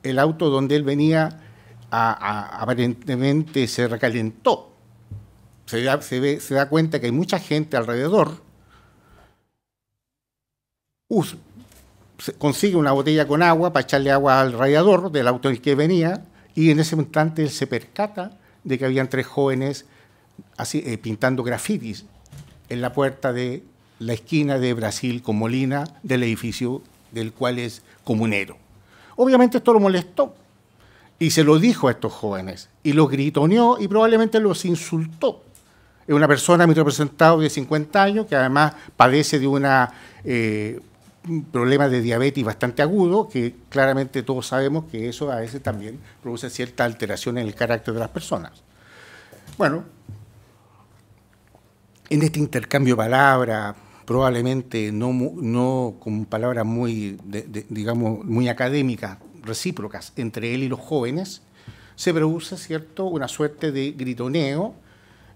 Speaker 7: el auto donde él venía aparentemente se recalentó. Se da cuenta que hay mucha gente alrededor, consigue una botella con agua para echarle agua al radiador del auto en el que venía, y en ese instante él se percata de que habían 3 jóvenes así, pintando grafitis en la puerta de la esquina de Brasil con Molina del edificio del cual es comunero. Obviamente esto lo molestó y se lo dijo a estos jóvenes y los gritoneó y probablemente los insultó. Es una persona, mi representado, de 50 años, que además padece de un problema de diabetes bastante agudo, que claramente todos sabemos que eso a veces también produce cierta alteración en el carácter de las personas. Bueno, en este intercambio de palabras, probablemente no con palabras muy, digamos, muy académicas, recíprocas entre él y los jóvenes, se produce, ¿cierto?, una suerte de gritoneo,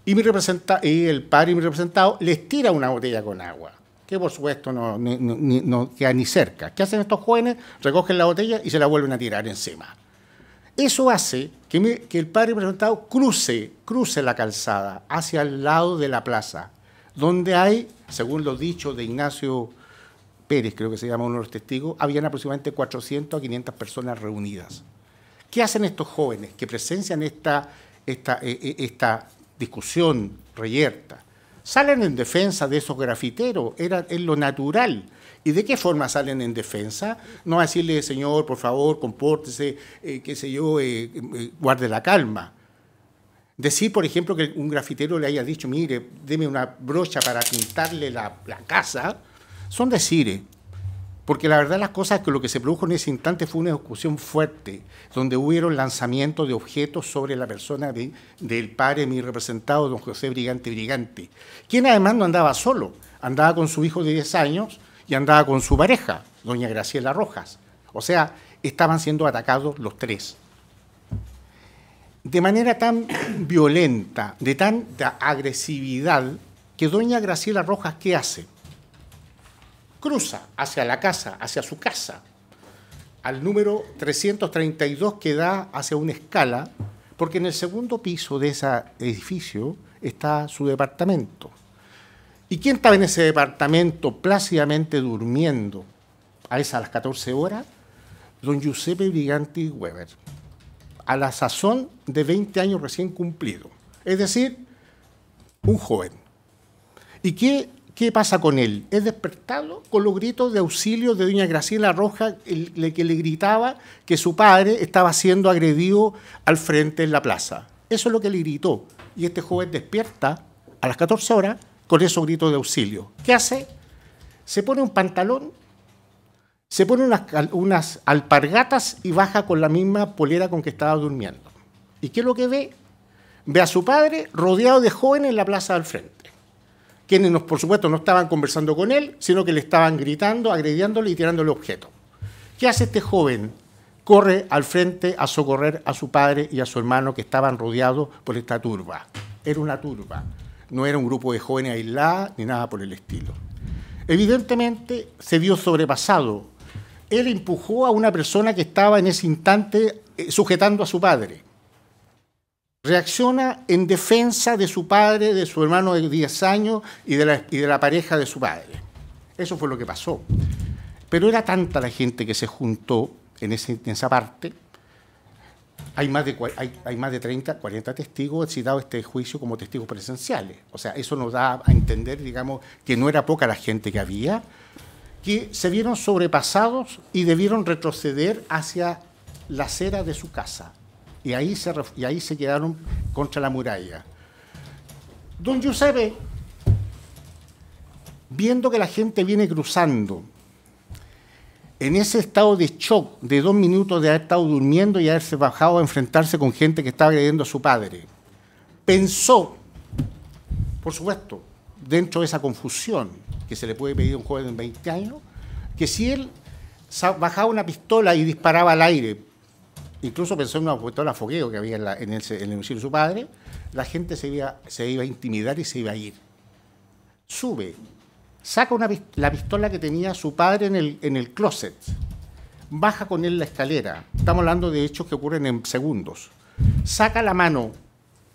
Speaker 7: y el padre y mi representado les tira una botella con agua, que por supuesto no queda ni cerca. ¿Qué hacen estos jóvenes? Recogen la botella y se la vuelven a tirar encima. Eso hace que el padre representado cruce la calzada hacia el lado de la plaza, donde hay, según los dichos de Ignacio Pérez, creo que se llama uno de los testigos, habían aproximadamente 400 a 500 personas reunidas. ¿Qué hacen estos jóvenes que presencian esta discusión reyerta? Salen en defensa de esos grafiteros, es lo natural. ¿Y de qué forma salen en defensa? No a decirle, señor, por favor, compórtese, qué sé yo, guarde la calma. Decir, por ejemplo, que un grafitero le haya dicho, mire, deme una brocha para pintarle la casa, son decires. Porque la verdad las cosas es que lo que se produjo en ese instante fue una discusión fuerte, donde hubieron lanzamientos de objetos sobre la persona del padre, mi representado, don José Brigante, quien además no andaba solo, andaba con su hijo de 10 años y andaba con su pareja, doña Graciela Rojas. O sea, estaban siendo atacados los 3. De manera tan violenta, de tanta agresividad, que doña Graciela Rojas, ¿qué hace? Cruza hacia la casa, hacia su casa, al número 332 que da hacia una escala, porque en el segundo piso de ese edificio está su departamento. ¿Y quién estaba en ese departamento plácidamente durmiendo a las 14 horas? Don Giuseppe Briganti Weber, a la sazón de 20 años recién cumplido, es decir, un joven. ¿Y qué pasa con él? Es despertado con los gritos de auxilio de doña Graciela Rojas, que le gritaba que su padre estaba siendo agredido al frente en la plaza. Eso es lo que le gritó. Y este joven despierta a las 14 horas con esos gritos de auxilio. ¿Qué hace? Se pone un pantalón, se pone unas alpargatas y baja con la misma polera con que estaba durmiendo. ¿Y qué es lo que ve? Ve a su padre rodeado de jóvenes en la plaza del frente, quienes, por supuesto, no estaban conversando con él, sino que le estaban gritando, agrediéndole y tirándole objetos. ¿Qué hace este joven? Corre al frente a socorrer a su padre y a su hermano, que estaban rodeados por esta turba. Era una turba, no era un grupo de jóvenes aislados ni nada por el estilo. Evidentemente se vio sobrepasado. Él empujó a una persona que estaba en ese instante sujetando a su padre. Reacciona en defensa de su padre, de su hermano de 10 años y de la pareja de su padre. Eso fue lo que pasó. Pero era tanta la gente que se juntó en esa parte. Hay más de 30, 40 testigos citados este juicio como testigos presenciales. O sea, eso nos da a entender, digamos, que no era poca la gente que había, que se vieron sobrepasados y debieron retroceder hacia la acera de su casa. Y ahí se quedaron contra la muralla. Don Giuseppe, viendo que la gente viene cruzando, en ese estado de shock de 2 minutos de haber estado durmiendo y haberse bajado a enfrentarse con gente que estaba agrediendo a su padre, pensó, por supuesto, dentro de esa confusión que se le puede pedir a un joven de 20 años, que si él bajaba una pistola y disparaba al aire, incluso pensó en una pistola fogueo que había en el domicilio de su padre, la gente se iba a intimidar y se iba a ir. Sube, saca la pistola que tenía su padre en el closet, baja con él la escalera, estamos hablando de hechos que ocurren en segundos, saca la mano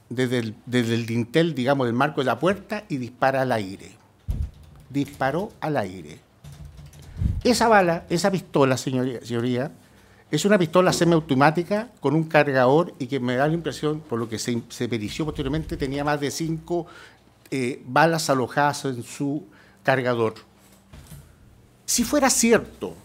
Speaker 7: desde el dintel, digamos, del marco de la puerta y dispara al aire. Disparó al aire. Esa bala, esa pistola, señoría, es una pistola semiautomática con un cargador y que me da la impresión, por lo que se perició posteriormente, tenía más de 5 balas alojadas en su cargador. Si fuera cierto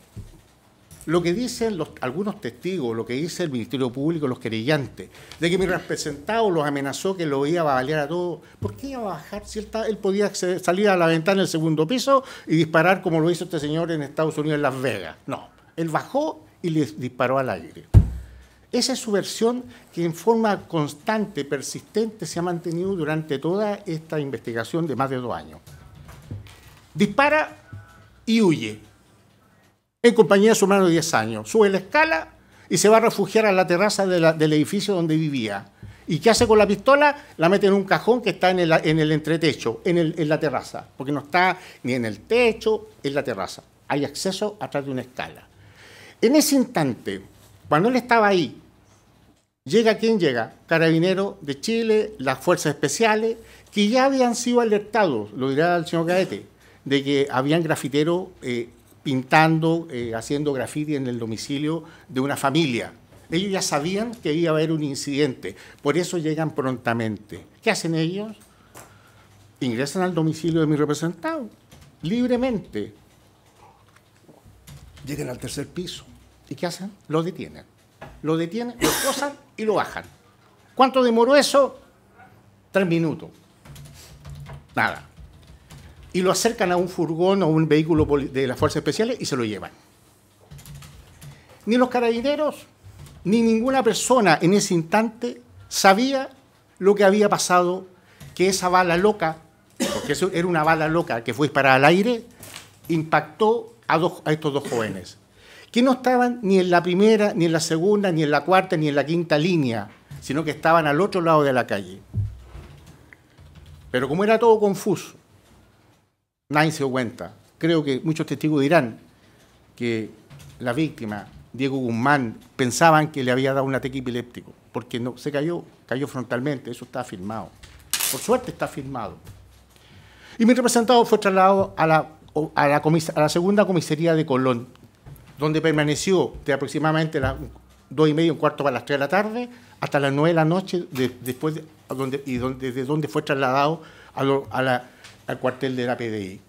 Speaker 7: lo que dicen algunos testigos, lo que dice el Ministerio Público, los querellantes, de que mi representado los amenazó que lo iba a balear a todos, ¿por qué iba a bajar si él podía salir a la ventana del segundo piso y disparar como lo hizo este señor en Estados Unidos, en Las Vegas? No, él bajó y le disparó al aire. Esa es su versión que en forma constante, persistente, se ha mantenido durante toda esta investigación de más de 2 años. Dispara y huye, en compañía de su hermano de 10 años. Sube la escala y se va a refugiar a la terraza del edificio donde vivía. ¿Y qué hace con la pistola? La mete en un cajón que está en el entretecho, en la terraza, porque no está ni en el techo, en la terraza. Hay acceso atrás de una escala. En ese instante, cuando él estaba ahí, llega ¿quién llega? Carabineros de Chile, las fuerzas especiales, que ya habían sido alertados, lo dirá el señor Gaete, de que habían grafiteros pintando, haciendo grafiti en el domicilio de una familia. Ellos ya sabían que iba a haber un incidente, por eso llegan prontamente. ¿Qué hacen ellos? Ingresan al domicilio de mi representado, libremente. Llegan al 3er piso. ¿Y qué hacen? Lo detienen. Lo detienen, lo esposan y lo bajan. ¿Cuánto demoró eso? 3 minutos. Nada. Y lo acercan a un furgón o un vehículo de las fuerzas especiales y se lo llevan. Ni los carabineros, ni ninguna persona en ese instante sabía lo que había pasado, que esa bala loca, porque eso era una bala loca que fue disparada al aire, impactó a estos 2 jóvenes, que no estaban ni en la primera, ni en la segunda, ni en la cuarta, ni en la quinta línea, sino que estaban al otro lado de la calle. Pero como era todo confuso, nadie se dio cuenta. Creo que muchos testigos dirán que la víctima, Diego Guzmán, pensaban que le había dado un ataque epiléptico, porque no, se cayó frontalmente, eso está filmado. Por suerte está filmado. Y mi representado fue trasladado a la segunda comisaría de Colón, donde permaneció de aproximadamente las 2:30, 1/4 para las 3 de la tarde, hasta las 9 de la noche, desde donde fue trasladado al cuartel de la PDI.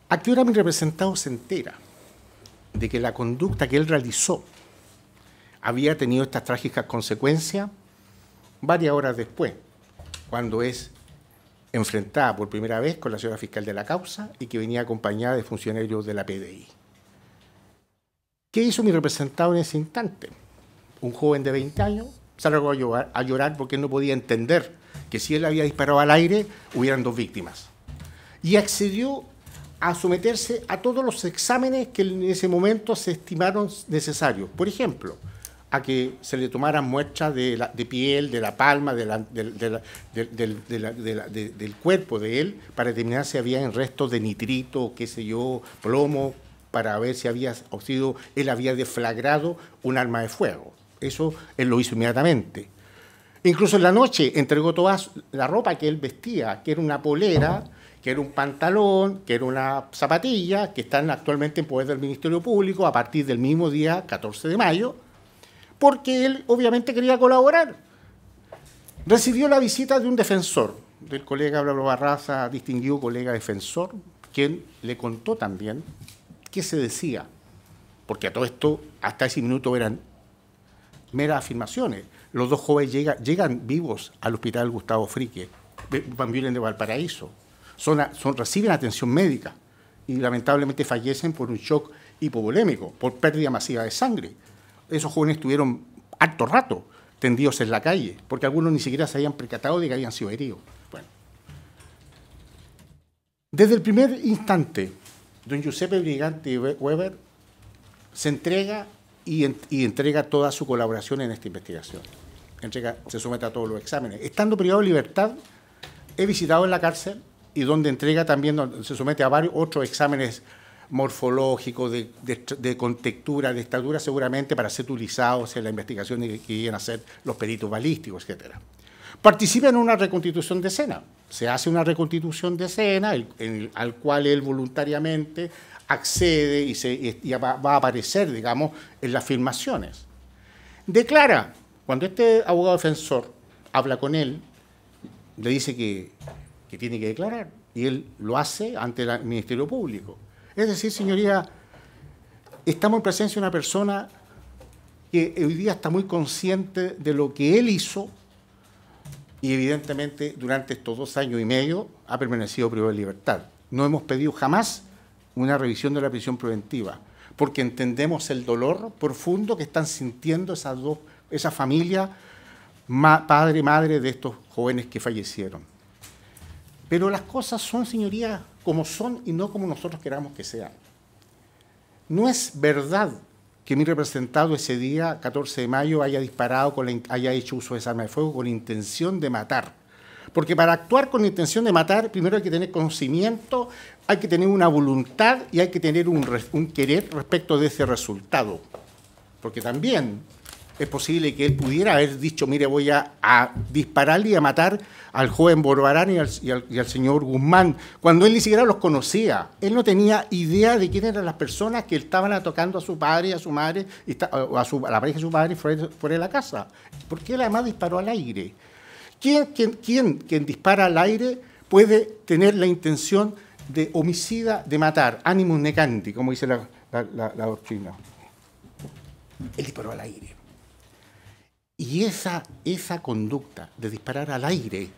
Speaker 7: ¿A qué hora mi representado se entera de que la conducta que él realizó había tenido estas trágicas consecuencias? Varias horas después, cuando es enfrentada por primera vez con la señora fiscal de la causa y que venía acompañada de funcionarios de la PDI. ¿Qué hizo mi representado en ese instante? Un joven de 20 años se largó a llorar porque no podía entender que si él había disparado al aire, hubieran 2 víctimas. Y accedió a someterse a todos los exámenes que en ese momento se estimaron necesarios. Por ejemplo, a que se le tomaran muestras de piel, de la palma, del cuerpo de él, para determinar si había restos de nitrito, qué sé yo, plomo, para ver si él había deflagrado un arma de fuego. Eso él lo hizo inmediatamente. Incluso en la noche entregó toda la ropa que él vestía, que era una polera, que era un pantalón, que era una zapatilla, que están actualmente en poder del Ministerio Público a partir del mismo día 14 de mayo, porque él obviamente quería colaborar. Recibió la visita de un defensor, del colega Pablo Barraza, distinguido colega defensor, quien le contó también qué se decía, porque a todo esto, hasta ese minuto eran meras afirmaciones. Los 2 jóvenes llegan vivos al hospital Gustavo Frique, vienen de Valparaíso, reciben atención médica y lamentablemente fallecen por un shock hipovolémico, por pérdida masiva de sangre. Esos jóvenes estuvieron harto rato tendidos en la calle, porque algunos ni siquiera se habían percatado de que habían sido heridos. Bueno, Desde el primer instante, don Giuseppe Briganti Weber se entrega y entrega toda su colaboración en esta investigación. Se somete a todos los exámenes. Estando privado de libertad, he visitado en la cárcel y donde entrega también, se somete a varios otros exámenes morfológicos, de contextura, de estatura, seguramente para ser utilizados en la investigación que quieren hacer los peritos balísticos, etc. Participa en una reconstitución de escena. Se hace una reconstitución de escena al cual él voluntariamente accede y va a aparecer, digamos, en las filmaciones. Declara, cuando este abogado defensor habla con él, le dice que tiene que declarar, y él lo hace ante el Ministerio Público. Es decir, señoría, estamos en presencia de una persona que hoy día está muy consciente de lo que él hizo y evidentemente durante estos 2 años y medio ha permanecido privado de libertad. No hemos pedido jamás una revisión de la prisión preventiva, porque entendemos el dolor profundo que están sintiendo esa familia, padre y madre de estos jóvenes que fallecieron. Pero las cosas son, señoría, como son y no como nosotros queramos que sean. No es verdad que mi representado ese día, 14 de mayo, haya disparado, haya hecho uso de esa arma de fuego con intención de matar. Porque para actuar con intención de matar, primero hay que tener conocimiento, hay que tener una voluntad y hay que tener un querer respecto de ese resultado. Porque también es posible que él pudiera haber dicho, mire, voy a dispararle y a matar al joven Borbarán y al señor Guzmán, cuando él ni siquiera los conocía. Él no tenía idea de quién eran las personas que estaban atacando a su padre y a su madre, o a la pareja de su padre fuera de la casa. Porque él además disparó al aire. ¿Quién dispara al aire puede tener la intención de homicida, de matar? Animus necanti, como dice la doctrina. Él disparó al aire. Y esa conducta de disparar al aire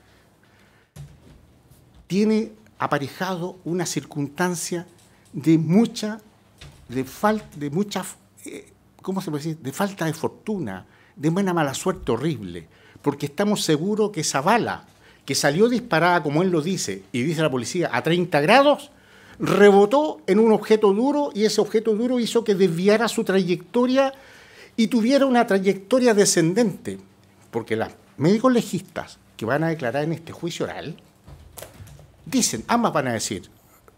Speaker 7: tiene aparejado una circunstancia de falta de fortuna, de buena mala suerte horrible, porque estamos seguros que esa bala, que salió disparada, como él lo dice, y dice la policía, a 30 grados, rebotó en un objeto duro y ese objeto duro hizo que desviara su trayectoria y tuviera una trayectoria descendente, porque los médicos legistas que van a declarar en este juicio oral, dicen, ambas van a decir,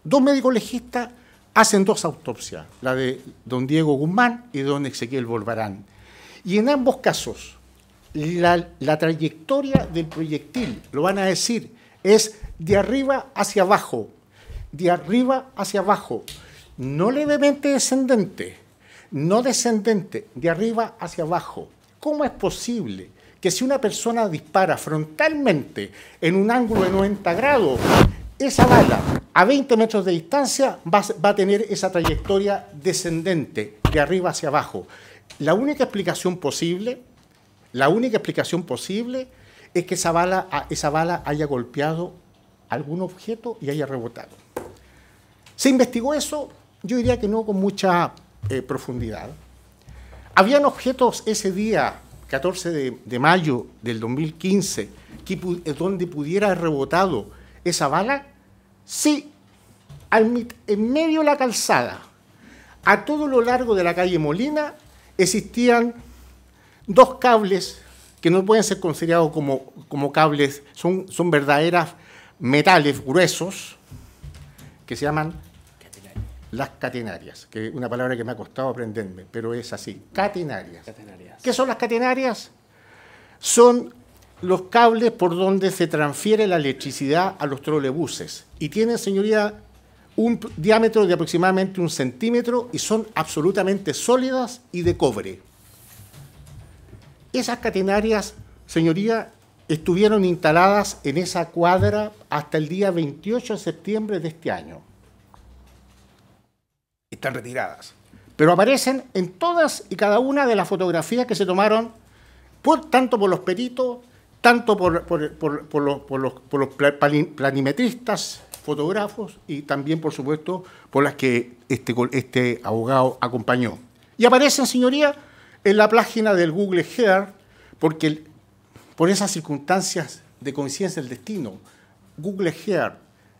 Speaker 7: 2 médicos legistas hacen 2 autopsias, la de don Diego Guzmán y de don Ezequiel Borbarán. Y en ambos casos, la trayectoria del proyectil, lo van a decir, es de arriba hacia abajo, no levemente descendente, no descendente, de arriba hacia abajo. ¿Cómo es posible que si una persona dispara frontalmente en un ángulo de 90 grados, esa bala a 20 metros de distancia va a tener esa trayectoria descendente, de arriba hacia abajo? La única explicación posible es que esa bala haya golpeado algún objeto y haya rebotado. ¿Se investigó eso? Yo diría que no con mucha profundidad. ¿Habían objetos ese día, 14 de mayo del 2015, donde pudiera haber rebotado esa bala? Sí, en medio de la calzada, a todo lo largo de la calle Molina, existían 2 cables que no pueden ser considerados como cables, son verdaderas metales gruesos, que se llaman las catenarias, que es una palabra que me ha costado aprenderme, pero es así, catenarias. ¿Qué son las catenarias? Son los cables por donde se transfiere la electricidad a los trolebuses y tienen, señoría, un diámetro de aproximadamente 1 centímetro y son absolutamente sólidas y de cobre. Esas catenarias, señoría, estuvieron instaladas en esa cuadra hasta el día 28 de septiembre de este año. Están retiradas, pero aparecen en todas y cada una de las fotografías que se tomaron, tanto por los peritos, tanto por los planimetristas, fotógrafos y también, por supuesto, por las que este abogado acompañó. Y aparecen, señoría, en la página del Google Earth, porque por esas circunstancias de coincidencia del destino, Google Earth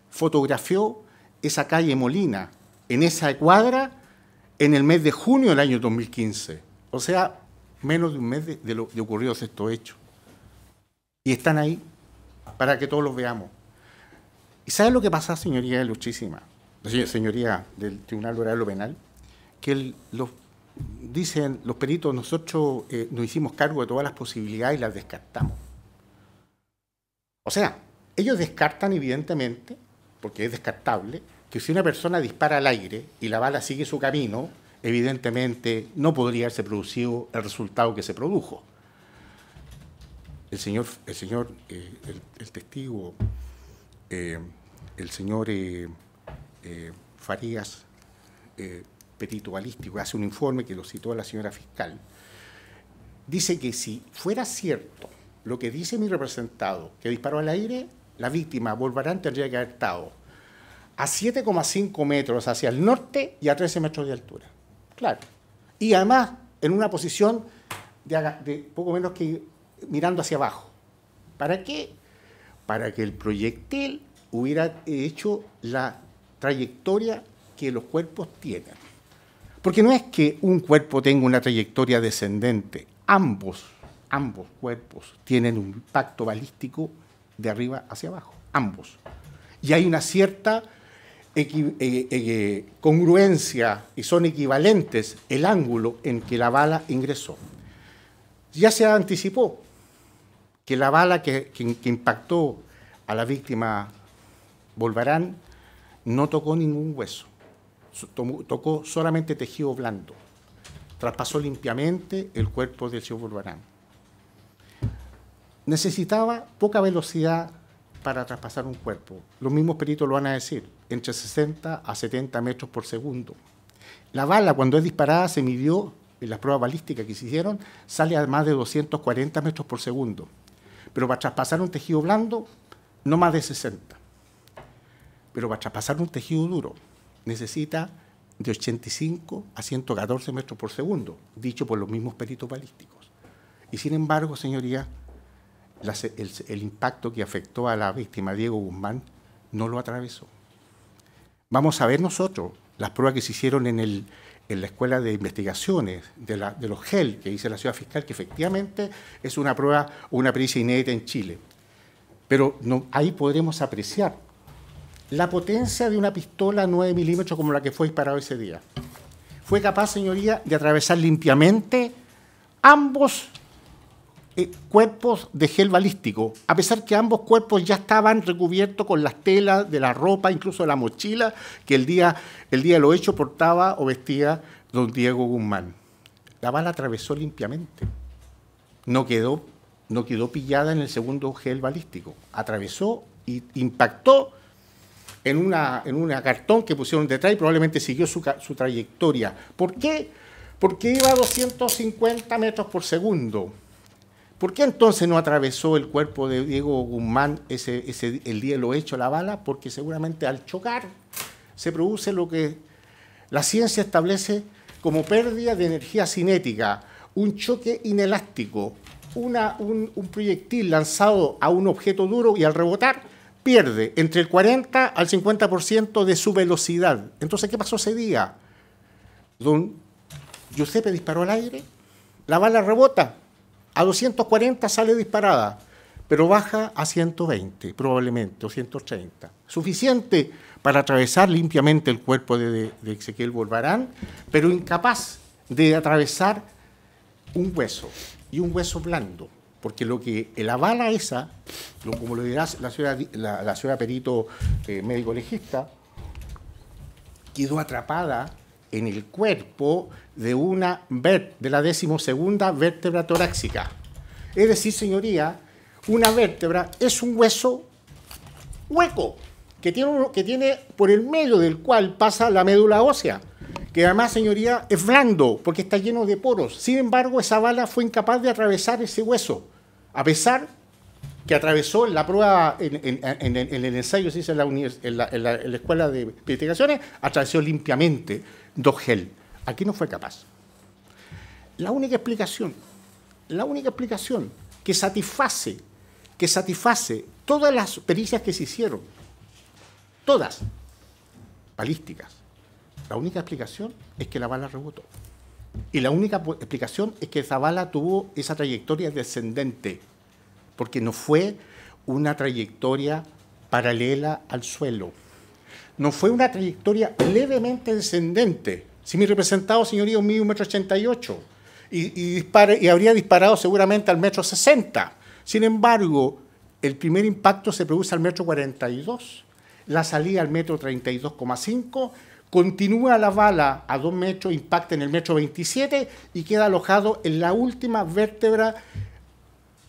Speaker 7: fotografió esa calle Molina, en esa cuadra, en el mes de junio del año 2015. O sea, menos de un mes de ocurridos estos hechos. Y están ahí para que todos los veamos. ¿Y sabe lo que pasa, señoría ilustrísima? Señoría del Tribunal Oral o Penal, que dicen los peritos, nosotros nos hicimos cargo de todas las posibilidades y las descartamos. O sea, ellos descartan evidentemente, porque es descartable, que si una persona dispara al aire y la bala sigue su camino, evidentemente no podría haberse producido el resultado que se produjo. El testigo, el señor Farías, perito balístico, hace un informe que lo citó la señora fiscal, dice que si fuera cierto lo que dice mi representado, que disparó al aire, la víctima, Volvarán, tendría que haber estado a 7,5 metros hacia el norte y a 13 metros de altura. Claro. Y además en una posición de poco menos que mirando hacia abajo. ¿Para qué? Para que el proyectil hubiera hecho la trayectoria que los cuerpos tienen. Porque no es que un cuerpo tenga una trayectoria descendente. Ambos cuerpos tienen un impacto balístico de arriba hacia abajo. Ambos. Y hay una cierta congruencia y son equivalentes el ángulo en que la bala ingresó. Ya se anticipó que la bala que impactó a la víctima Volvarán no tocó ningún hueso, tocó solamente tejido blando, traspasó limpiamente el cuerpo del señor Volvarán. Necesitaba poca velocidad para traspasar un cuerpo. Los mismos peritos lo van a decir, entre 60 a 70 metros por segundo. La bala, cuando es disparada, se midió, en las pruebas balísticas que se hicieron, sale a más de 240 metros por segundo. Pero para traspasar un tejido blando, no más de 60. Pero para traspasar un tejido duro, necesita de 85 a 114 metros por segundo, dicho por los mismos peritos balísticos. Y sin embargo, señoría, el impacto que afectó a la víctima Diego Guzmán no lo atravesó. Vamos a ver nosotros las pruebas que se hicieron en la Escuela de Investigaciones de los GEL, que dice la ciudad fiscal, que efectivamente es una prueba, una pericia inédita en Chile. Pero ahí podremos apreciar la potencia de una pistola 9 milímetros como la que fue disparada ese día. Fue capaz, señoría, de atravesar limpiamente ambos cuerpos de gel balístico, a pesar que ambos cuerpos ya estaban recubiertos con las telas de la ropa, incluso de la mochila, que el día de los hechos portaba o vestía don Diego Guzmán. La bala atravesó limpiamente. No quedó pillada en el segundo gel balístico. Atravesó y impactó en una cartón que pusieron detrás y probablemente siguió su trayectoria. ¿Por qué? Porque iba a 250 metros por segundo. ¿Por qué entonces no atravesó el cuerpo de Diego Guzmán el día de lo hecho la bala? Porque seguramente al chocar se produce lo que la ciencia establece como pérdida de energía cinética, un choque inelástico, un proyectil lanzado a un objeto duro y al rebotar pierde entre el 40 al 50% de su velocidad. Entonces, ¿qué pasó ese día? Don Giuseppe disparó al aire, la bala rebota, a 240 sale disparada, pero baja a 120 probablemente, o 130. Suficiente para atravesar limpiamente el cuerpo de Ezequiel Volvarán, pero incapaz de atravesar un hueso, y un hueso blando, porque la bala esa, como lo dirá la señora perito médico legista, quedó atrapada en el cuerpo de la 12ª vértebra torácica. Es decir, señoría, una vértebra es un hueso hueco que tiene por el medio del cual pasa la médula ósea, que además, señoría, es blando porque está lleno de poros. Sin embargo, esa bala fue incapaz de atravesar ese hueso, a pesar que atravesó en la prueba, en el ensayo se hizo en la Escuela de Investigaciones, atravesó limpiamente 2 gel. Aquí no fue capaz. La única explicación que satisface todas las pericias que se hicieron, todas, balísticas. La única explicación es que la bala rebotó. Y la única explicación es que esa bala tuvo esa trayectoria descendente, porque no fue una trayectoria paralela al suelo. No fue una trayectoria levemente descendente. Si mi representado, señoría, mide 1,88 m y habría disparado seguramente al 1,60 m. Sin embargo, el primer impacto se produce al 1,42 m, la salida al 1,32,5 m, continúa la bala a 2 metros, impacta en el 1,27 m y queda alojado en la última vértebra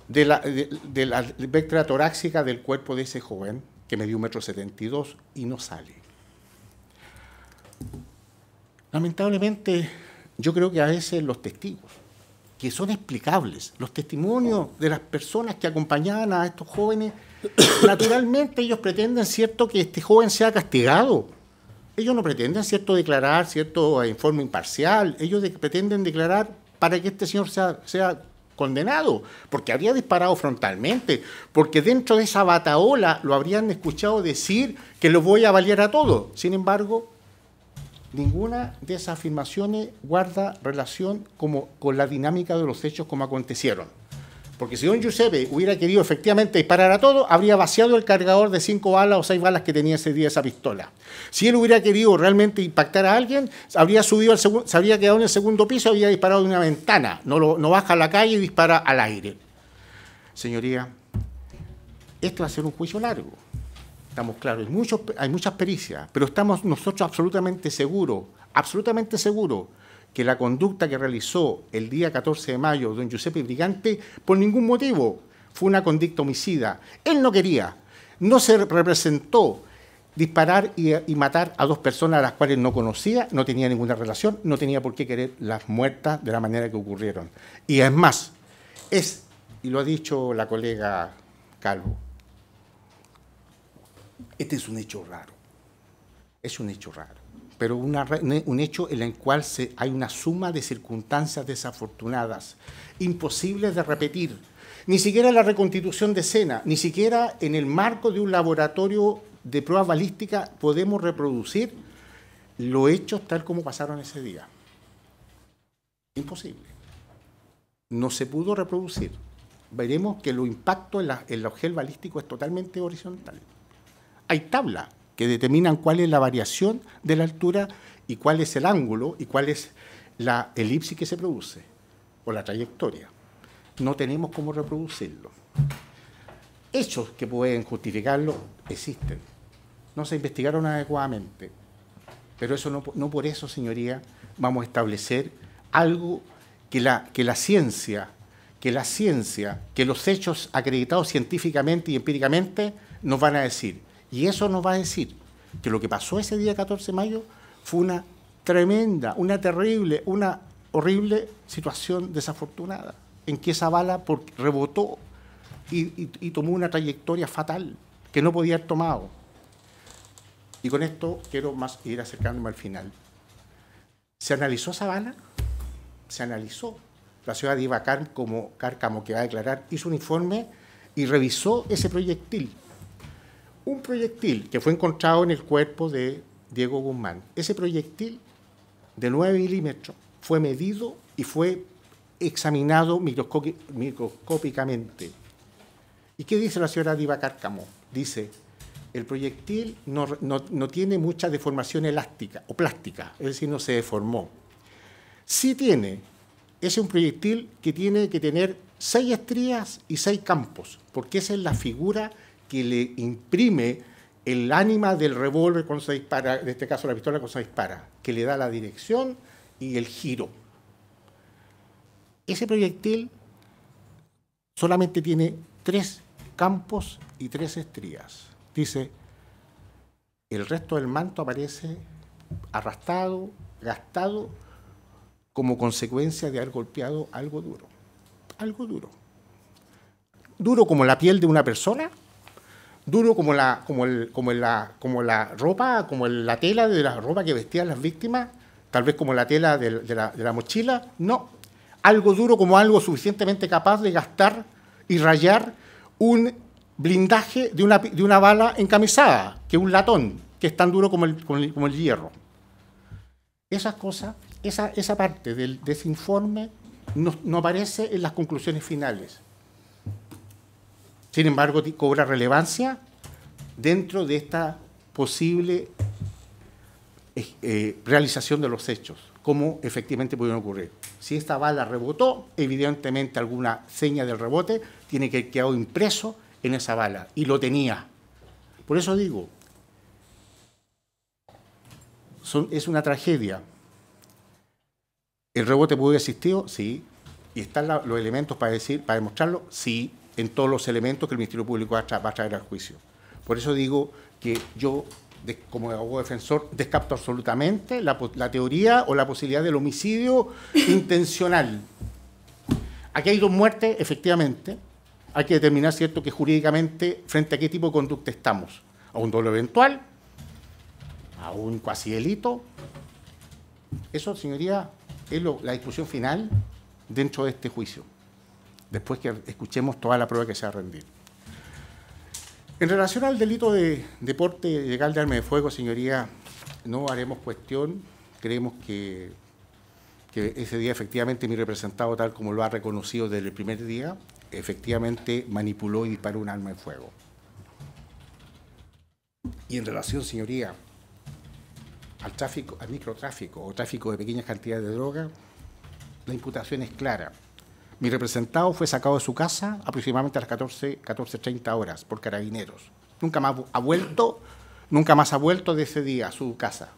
Speaker 7: de la vértebra torácica del cuerpo de ese joven, que medió 1,72 m y no sale. Lamentablemente, yo creo que a veces los testigos, que son explicables, los testimonios de las personas que acompañaban a estos jóvenes, naturalmente ellos pretenden, ¿cierto?, que este joven sea castigado. Ellos no pretenden, ¿cierto?, declarar, ¿cierto?, en forma imparcial. Ellos pretenden declarar para que este señor sea condenado, porque habría disparado frontalmente, porque dentro de esa bataola lo habrían escuchado decir que los voy a balear a todos. Sin embargo, ninguna de esas afirmaciones guarda relación con la dinámica de los hechos como acontecieron. Porque si don Giuseppe hubiera querido efectivamente disparar a todos, habría vaciado el cargador de 5 balas o 6 balas que tenía ese día esa pistola. Si él hubiera querido realmente impactar a alguien, habría subido se habría quedado en el segundo piso y habría disparado de una ventana. No baja a la calle y dispara al aire. Señoría, esto va a ser un juicio largo. Estamos claros, hay muchas pericias, pero estamos nosotros absolutamente seguros que la conducta que realizó el día 14 de mayo don Giuseppe Brigante, por ningún motivo, fue una conducta homicida. Él no quería, no se representó disparar y matar a 2 personas a las cuales no conocía, no tenía ninguna relación, no tenía por qué querer las muertas de la manera que ocurrieron. Y es más, y lo ha dicho la colega Calvo, este es un hecho raro, pero un hecho en el cual hay una suma de circunstancias desafortunadas, imposibles de repetir. Ni siquiera la reconstitución de escena, ni siquiera en el marco de un laboratorio de pruebas balísticas podemos reproducir los hechos tal como pasaron ese día. Imposible. No se pudo reproducir. Veremos que los impactos en el objeto balístico es totalmente horizontal. Hay tablas que determinan cuál es la variación de la altura y cuál es el ángulo y cuál es la elipsis que se produce o la trayectoria. No tenemos cómo reproducirlo. Hechos que pueden justificarlo existen. No se investigaron adecuadamente. Pero eso no por eso, señoría, vamos a establecer algo que la ciencia, que los hechos acreditados científicamente y empíricamente nos van a decir. Y eso nos va a decir que lo que pasó ese día 14 de mayo fue una tremenda, una terrible, una horrible situación desafortunada, en que esa bala rebotó y tomó una trayectoria fatal que no podía haber tomado. Y con esto quiero ir acercándome al final. ¿Se analizó esa bala? Se analizó. La ciudad de Cárcamo, que va a declarar, hizo un informe y revisó ese proyectil. Un proyectil que fue encontrado en el cuerpo de Diego Guzmán. Ese proyectil de 9 milímetros fue medido y fue examinado microscópicamente. ¿Y qué dice la señora Diva Cárcamo? Dice, el proyectil no tiene mucha deformación elástica o plástica, es decir, no se deformó. Sí es un proyectil que tiene que tener 6 estrías y 6 campos, porque esa es la figura que le imprime el ánima del revólver cuando se dispara, en este caso la pistola cuando se dispara, que le da la dirección y el giro. Ese proyectil solamente tiene 3 campos y 3 estrías. Dice, el resto del manto aparece arrastrado, gastado, como consecuencia de haber golpeado algo duro. Algo duro. Duro como la piel de una persona, duro como la ropa, como la tela de la ropa que vestían las víctimas, tal vez como la tela de la mochila, no. Algo duro como algo suficientemente capaz de gastar y rayar un blindaje de una bala encamisada, que es un latón, que es tan duro como el hierro. Esas cosas, esa parte de ese informe no aparece en las conclusiones finales. Sin embargo, cobra relevancia dentro de esta posible realización de los hechos, cómo efectivamente pudieron ocurrir. Si esta bala rebotó, evidentemente alguna seña del rebote tiene que quedar impreso en esa bala, y lo tenía. Por eso digo, es una tragedia. ¿El rebote pudo haber existido? Sí. ¿Y están los elementos para demostrarlo? Sí, en todos los elementos que el Ministerio Público va a traer al juicio. Por eso digo que yo, como abogado defensor, descarto absolutamente la teoría o la posibilidad del homicidio intencional. Aquí hay 2 muertes, efectivamente. Hay que determinar, ¿cierto?, que jurídicamente frente a qué tipo de conducta estamos. ¿A un dolo eventual? ¿A un cuasi delito? Eso, señoría, es la discusión final dentro de este juicio, después que escuchemos toda la prueba que se va a rendir. En relación al delito de porte ilegal de arma de fuego, señoría, no haremos cuestión. Creemos que ese día, efectivamente, mi representado, tal como lo ha reconocido desde el primer día, efectivamente manipuló y disparó un arma de fuego. Y en relación, señoría, al microtráfico o tráfico de pequeñas cantidades de droga, la imputación es clara. Mi representado fue sacado de su casa aproximadamente a las 14:30 horas por carabineros. Nunca más ha vuelto de ese día a su casa.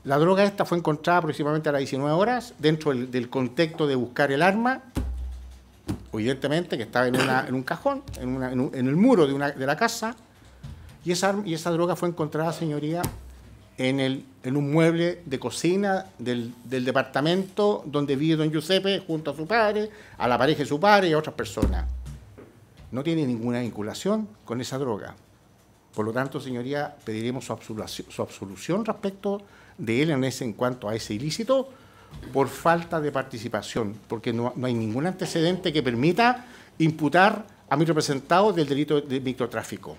Speaker 7: La droga esta fue encontrada aproximadamente a las 19 horas dentro del contexto de buscar el arma, evidentemente que estaba en un cajón, en el muro de la casa, y esa droga fue encontrada, señoría, en un mueble de cocina del departamento donde vive don Giuseppe junto a su padre, a la pareja de su padre y a otras personas. No tiene ninguna vinculación con esa droga. Por lo tanto, señoría, pediremos su absolución respecto de él en cuanto a ese ilícito por falta de participación, porque no hay ningún antecedente que permita imputar a mi representado del delito de microtráfico.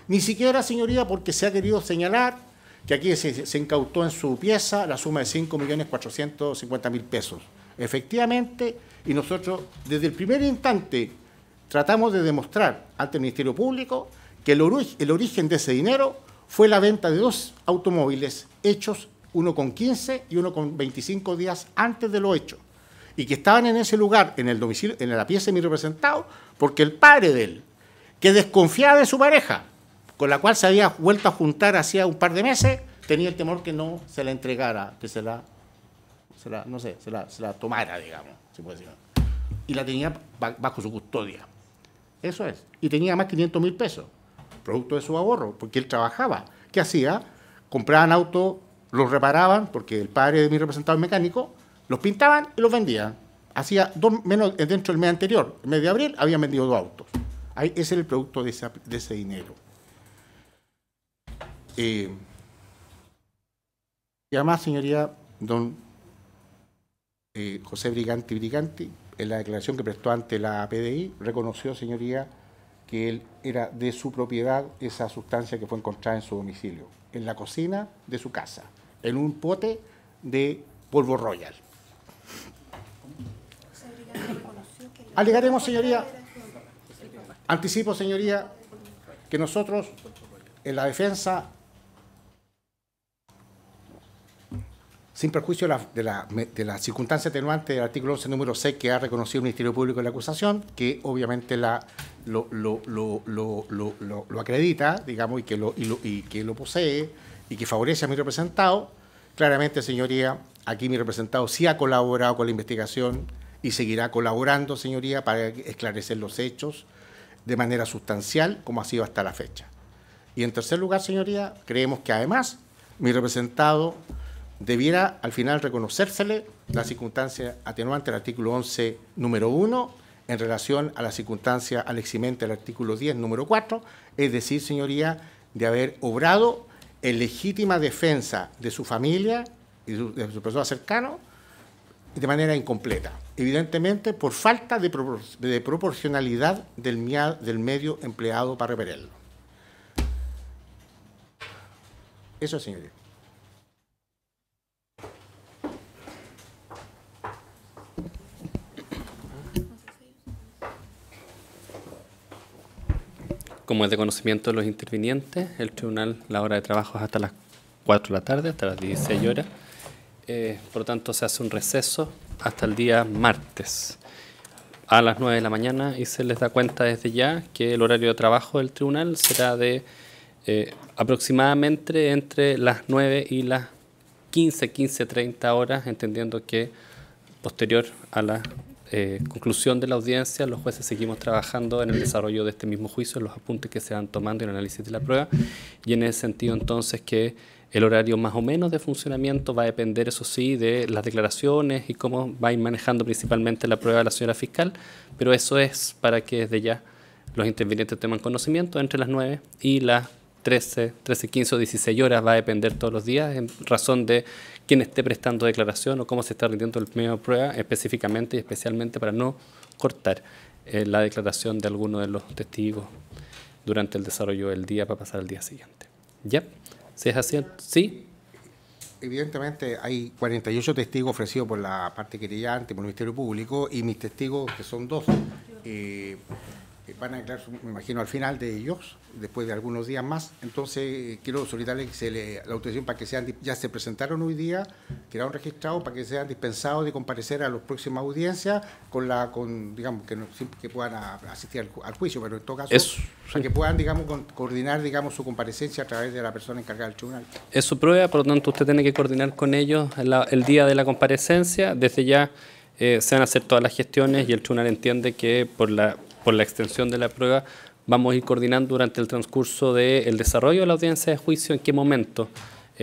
Speaker 7: Ni siquiera, señoría, porque se ha querido señalar que aquí se incautó en su pieza la suma de 5.450.000 pesos. Efectivamente, y nosotros desde el primer instante tratamos de demostrar ante el Ministerio Público que el origen de ese dinero fue la venta de 2 automóviles hechos, uno con 15 y uno con 25 días antes de lo hecho, y que estaban en ese lugar, en el domicilio, en la pieza de mi representado, porque el padre de él, que desconfiaba de su pareja, con la cual se había vuelto a juntar hacía un par de meses, tenía el temor que no se la entregara, que se la tomara, digamos, si puede decir. Y la tenía bajo su custodia. Eso es. Y tenía más de 500.000 pesos, producto de su ahorro, porque él trabajaba. ¿Qué hacía? Compraban autos, los reparaban, porque el padre de mi representado es mecánico, los pintaban y los vendían. Hacía menos dentro del mes anterior, el mes de abril, habían vendido 2 autos. Ahí, ese era el producto de ese dinero. Y además, señoría, don José Briganti, en la declaración que prestó ante la PDI, reconoció, señoría, que él era de su propiedad esa sustancia que fue encontrada en su domicilio, en la cocina de su casa, en un pote de polvo royal. Alegaremos, señoría, anticipo, señoría, que nosotros, en la defensa, sin perjuicio de la circunstancia atenuante del artículo 11, número 6, que ha reconocido el Ministerio Público en la acusación, que obviamente lo acredita, digamos, y que lo posee, y que favorece a mi representado. Claramente, señoría, aquí mi representado sí ha colaborado con la investigación y seguirá colaborando, señoría, para esclarecer los hechos de manera sustancial, como ha sido hasta la fecha. Y en tercer lugar, señoría, creemos que además mi representado debiera al final reconocérsele la circunstancia atenuante del artículo 11, número 1, en relación a la circunstancia al eximente del artículo 10, número 4, es decir, señoría, de haber obrado en legítima defensa de su familia y de su persona cercana de manera incompleta, evidentemente por falta de proporcionalidad del medio empleado para repelerlo. Eso, señoría.
Speaker 2: Como es de conocimiento de los intervinientes, el tribunal, la hora de trabajo es hasta las 4 de la tarde, hasta las 16 horas. Por lo tanto, se hace un receso hasta el día martes a las 9 de la mañana y se les da cuenta desde ya que el horario de trabajo del tribunal será de aproximadamente entre las 9 y las 15:30 horas, entendiendo que posterior a la conclusión de la audiencia, los jueces seguimos trabajando en el desarrollo de este mismo juicio, en los apuntes que se van tomando y el análisis de la prueba, y en ese sentido entonces que el horario más o menos de funcionamiento va a depender, eso sí, de las declaraciones y cómo va a ir manejando principalmente la prueba de la señora fiscal, pero eso es para que desde ya los intervinientes tomen conocimiento entre las 9 y las 13, 15 o 16 horas, va a depender todos los días en razón de quién esté prestando declaración o cómo se está rindiendo el medio de prueba específicamente y especialmente para no cortar la declaración de alguno de los testigos durante el desarrollo del día para pasar al día siguiente. ¿Ya? ¿Si es así? ¿Sí?
Speaker 7: Evidentemente hay 48 testigos ofrecidos por la parte querellante, por el Ministerio Público, y mis testigos, que son 2, van a declarar, me imagino, al final de ellos, después de algunos días más. Entonces, quiero solicitarle que la autorización para que ya se presentaron hoy día, quedaron registrados para que sean dispensados de comparecer a las próximas audiencias digamos, que puedan asistir al juicio, pero en todo caso, para que puedan, digamos, coordinar, digamos, su comparecencia a través de la persona encargada del tribunal.
Speaker 2: Es su prueba, por lo tanto, usted tiene que coordinar con ellos el día de la comparecencia. Desde ya se van a hacer todas las gestiones y el tribunal entiende que por la extensión de la prueba vamos a ir coordinando durante el transcurso del desarrollo de la audiencia de juicio en qué momento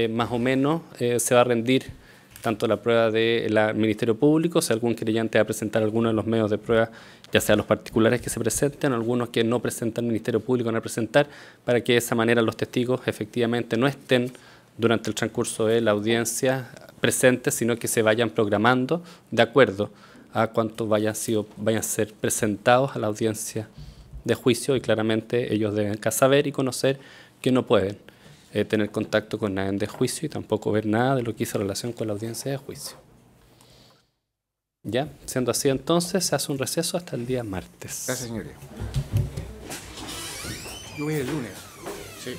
Speaker 2: más o menos se va a rendir tanto la prueba del Ministerio Público, si algún querellante va a presentar alguno de los medios de prueba, ya sea los particulares que se presenten, algunos que no presentan el Ministerio Público van a presentar, para que de esa manera los testigos efectivamente no estén durante el transcurso de la audiencia presentes, sino que se vayan programando de acuerdo a cuántos vayan a ser presentados a la audiencia de juicio, y claramente ellos deben saber y conocer que no pueden tener contacto con nadie de juicio y tampoco ver nada de lo que hizo relación con la audiencia de juicio. ¿Ya? Siendo así, entonces, se hace un receso hasta el día martes.
Speaker 7: Gracias, señoría. Yo voy el lunes. Sí.